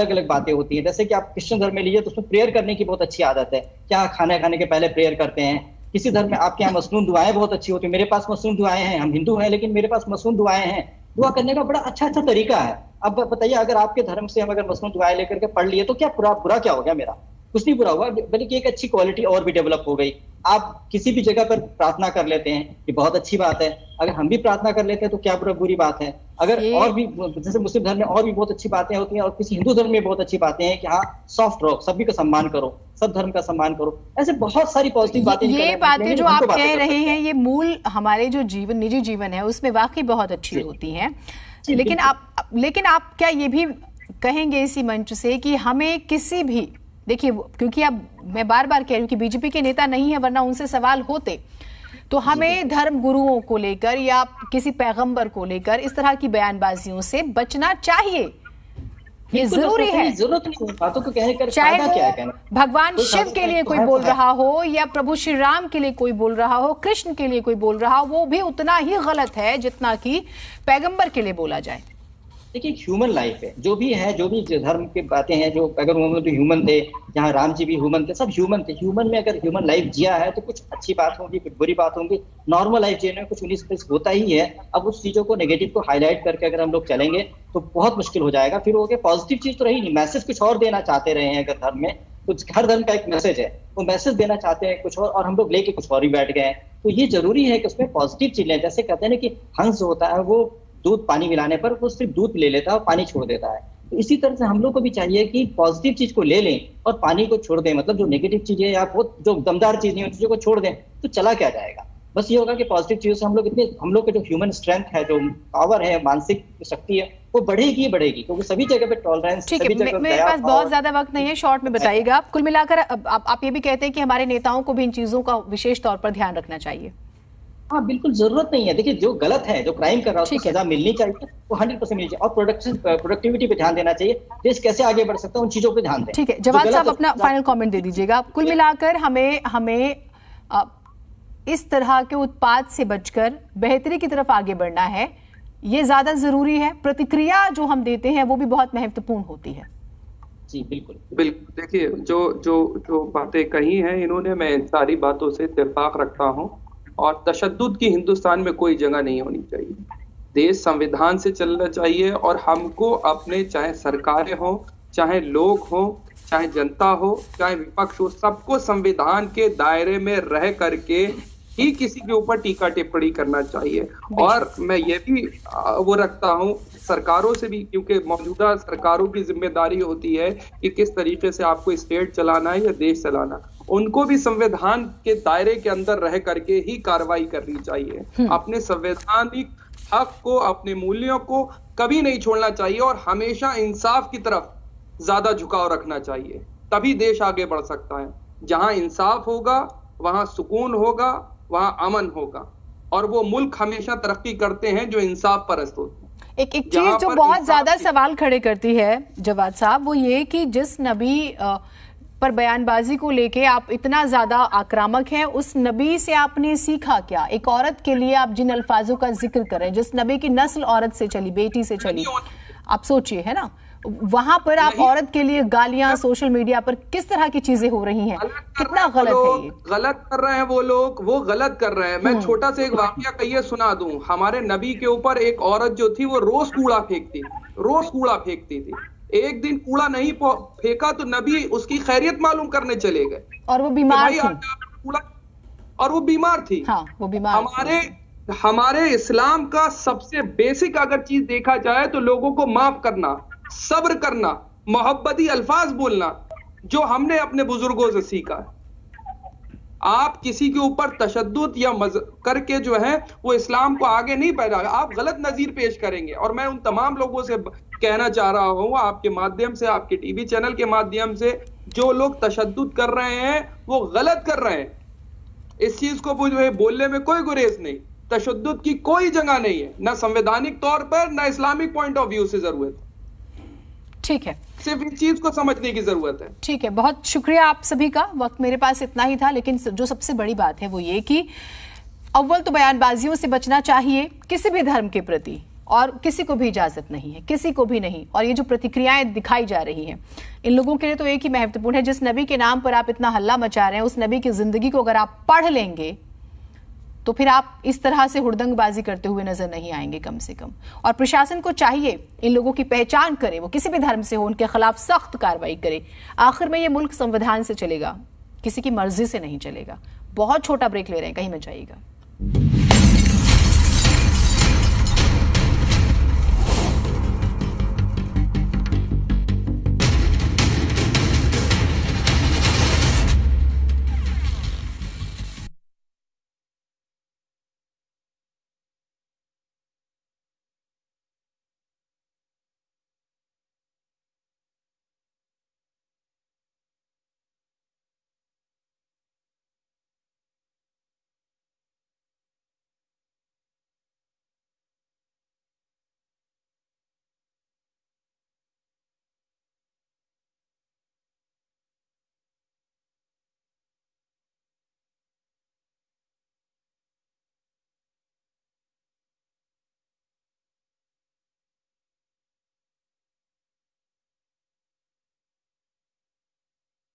अलग बातें होती है। जैसे कि आप क्रिश्चियन धर्म में लीजिए तो उसमें प्रेयर करने की बहुत अच्छी आदत है, क्या खाना खाने के पहले प्रेयर करते हैं। किसी धर्म में आपके यहाँ मसनून दुआएं बहुत अच्छी होती है, मेरे पास मसनून दुआएं हैं, हम हिंदू हैं लेकिन मेरे पास मसनून दुआएं हैं। दुआ करने का बड़ा अच्छा तरीका है। अब बताइए, अगर आपके धर्म से हम अगर मसनून दुआएं लेकर के पढ़ लिए तो क्या बुरा क्या हो गया? मेरा कुछ नहीं बुरा हुआ, बल्कि एक अच्छी क्वालिटी और भी डेवलप हो गई। आप किसी भी जगह पर प्रार्थना कर लेते हैं, ये बहुत अच्छी बात है। अगर हम भी प्रार्थना कर लेते हैं तो क्या बुरी बात है? अगर और भी, जैसे मुस्लिम धर्म में और भी बहुत अच्छी बातें होती हैं, और किसी हिंदू धर्म में बहुत अच्छी बातें हैं कि हाँ सॉफ्ट रहो, सभी का सम्मान करो, सब धर्म का सम्मान करो। ऐसे बहुत सारी पॉजिटिव बातें, ये बातें जो आप कह रहे हैं, ये मूल हमारे जो निजी जीवन है उसमें वाकई बहुत अच्छी होती हैं। लेकिन आप क्या ये भी कहेंगे इसी मंच से कि हमें किसी भी, देखिए क्योंकि अब मैं बार बार कह रही हूँ कि बीजेपी के नेता नहीं है, वरना उनसे सवाल होते, तो हमें धर्म गुरुओं को लेकर या किसी पैगंबर को लेकर इस तरह की बयानबाजियों से बचना चाहिए। ये जरूरी है, जरूरत नहीं बातों को कहने का, चाहे वो भगवान शिव के लिए कोई बोल रहा हो या प्रभु श्री राम के लिए कोई बोल रहा हो, कृष्ण के लिए कोई बोल रहा हो, वो भी उतना ही गलत है जितना कि पैगंबर के लिए बोला जाए। देखिए ह्यूमन लाइफ है, जो भी है, जो भी धर्म की बातें हैं, जो अगर मोहम्मद भी ह्यूमन थे, जहाँ राम जी भी ह्यूमन थे, सब ह्यूमन थे। ह्यूमन में अगर ह्यूमन लाइफ जिया है तो कुछ अच्छी बात होगी, कुछ बुरी बात होगी। नॉर्मल लाइफ जीने में कुछ 19-20 होता ही है। अब उस चीजों को, नेगेटिव को हाईलाइट करके अगर हम लोग चलेंगे तो बहुत मुश्किल हो जाएगा। फिर वो पॉजिटिव चीज तो रही नहीं, मैसेज कुछ और देना चाहते रहे हैं। अगर धर्म में कुछ, हर धर्म का एक मैसेज है, वो मैसेज देना चाहते हैं कुछ और हम लोग लेके कुछ और ही बैठ गए हैं। तो ये जरूरी है कि उसमें पॉजिटिव चीज लें। जैसे कहते हैं ना कि हंस जो होता है वो दूध पानी मिलाने पर वो सिर्फ दूध ले लेता है और पानी छोड़ देता है। तो इसी तरह से हम लोग को भी चाहिए कि पॉजिटिव चीज को ले लें और पानी को छोड़ दें। मतलब जो नेगेटिव चीजें या बहुत जो दमदार चीज नहीं, उन चीजों को छोड़ दें तो चला क्या जाएगा? बस ये होगा कि पॉजिटिव चीजों से हम लोग के जो ह्यूमन स्ट्रेंथ है, जो पावर है, मानसिक शक्ति है, वो बढ़ेगी क्योंकि सभी जगह पे टॉलरेंस। ठीक है, मेरे पास बहुत ज्यादा वक्त नहीं है, शॉर्ट में बताइएगा। कुल मिलाकर आप ये भी कहते हैं कि हमारे नेताओं को भी इन चीजों का विशेष तौर पर ध्यान रखना चाहिए। हाँ बिल्कुल, जरूरत नहीं है। देखिए जो गलत है, जो क्राइम कर रहा है उसको सजा मिलनी चाहिए, वो 100% मिलनी चाहिए। और प्रोडक्टिविटी पे ध्यान देना चाहिए, देश कैसे आगे बढ़ सकता है उन चीजों पे ध्यान दें। ठीक है, जवाद साहब अपना फाइनल कमेंट दे दीजिएगा। कुल मिलाकर हमें इस तरह के उत्पाद से बचकर बेहतरी की तरफ आगे बढ़ना है, ये ज्यादा जरूरी है। प्रतिक्रिया जो हम देते हैं वो भी बहुत महत्वपूर्ण होती है। जी बिल्कुल। देखिए जो बातें कही हैं इन्होंने, मैं इन सारी बातों से इत्तेफाक रखता हूँ। और तशद्दुद की हिंदुस्तान में कोई जगह नहीं होनी चाहिए। देश संविधान से चलना चाहिए और हमको अपने, चाहे सरकारें हो, चाहे लोग हो, चाहे जनता हो, चाहे विपक्ष हो, सबको संविधान के दायरे में रह करके ही किसी के ऊपर टीका टिप्पणी करना चाहिए। और मैं ये भी वो रखता हूँ सरकारों से भी, क्योंकि मौजूदा सरकारों की जिम्मेदारी होती है कि किस तरीके से आपको स्टेट चलाना है या देश चलाना। उनको भी संविधान के दायरे के अंदर रह करके ही कार्रवाई करनी चाहिए। अपने संवैधानिक हक को, अपने मूल्यों को कभी नहीं छोड़ना चाहिए और हमेशा इंसाफ की तरफ ज्यादा झुकाव रखना चाहिए, तभी देश आगे बढ़ सकता है। जहां इंसाफ होगा वहां सुकून होगा, वहां अमन होगा। और वो मुल्क हमेशा तरक्की करते हैं जो इंसाफ परस्त होते हैं। एक चीज जो बहुत ज्यादा सवाल खड़े करती है जवाद साहब, वो ये कि जिस नबी पर बयानबाजी को लेके आप इतना ज्यादा आक्रामक हैं, उस नबी से आपने सीखा क्या? एक औरत के लिए आप जिन अल्फाजों का जिक्र कर रहे हैं, जिस नबी की नस्ल औरत से चली, बेटी से चली, आप सोचिए, है ना, वहां पर आप औरत के लिए गालियां सोशल मीडिया पर किस तरह की चीजें हो रही हैं, कितना गलत है ये? गलत कर रहे हैं वो लोग, वो गलत कर रहे हैं। मैं छोटा सा एक वाकया कहिए सुना दूं। हमारे नबी के ऊपर एक औरत जो थी वो रोज कूड़ा फेंकती थी। एक दिन कूड़ा नहीं फेंका तो नबी उसकी खैरियत मालूम करने चले गए, और वो बीमार थी। और वो बीमार थी। हाँ, वो बीमार हमारे इस्लाम का सबसे बेसिक अगर चीज देखा जाए तो लोगों को माफ करना, सब्र करना, मोहब्बती अल्फाज बोलना, जो हमने अपने बुजुर्गों से सीखा है। आप किसी के ऊपर तशद्दुद या करके जो है वो इस्लाम को आगे नहीं बढ़ा, आप गलत नजीर पेश करेंगे। और मैं उन तमाम लोगों से कहना चाह रहा हूं आपके माध्यम से, आपके टीवी चैनल के माध्यम से, जो लोग तशद्दुद कर रहे हैं वो गलत कर रहे हैं। इस चीज को बोलने में कोई गुरेज नहीं, तशद्दुद की कोई जगह नहीं है, ना संवैधानिक तौर पर ना इस्लामिक पॉइंट ऑफ व्यू से जरूरत है। ठीक है, सिर्फ इस चीज को समझने की जरूरत है। ठीक है, बहुत शुक्रिया आप सभी का। वक्त मेरे पास इतना ही था, लेकिन जो सबसे बड़ी बात है वो ये कि अव्वल तो बयानबाजियों से बचना चाहिए किसी भी धर्म के प्रति, और किसी को भी इजाजत नहीं है, किसी को भी नहीं। और ये जो प्रतिक्रियाएं दिखाई जा रही हैं, इन लोगों के लिए तो एक ही महत्वपूर्ण है, जिस नबी के नाम पर आप इतना हल्ला मचा रहे हैं, उस नबी की जिंदगी को अगर आप पढ़ लेंगे तो फिर आप इस तरह से हुड़दंगबाजी करते हुए नजर नहीं आएंगे कम से कम। और प्रशासन को चाहिए इन लोगों की पहचान करे, वो किसी भी धर्म से हो, उनके खिलाफ सख्त कार्रवाई करे। आखिर में ये मुल्क संविधान से चलेगा, किसी की मर्जी से नहीं चलेगा। बहुत छोटा ब्रेक ले रहे हैं, कहीं मत जाइएगा।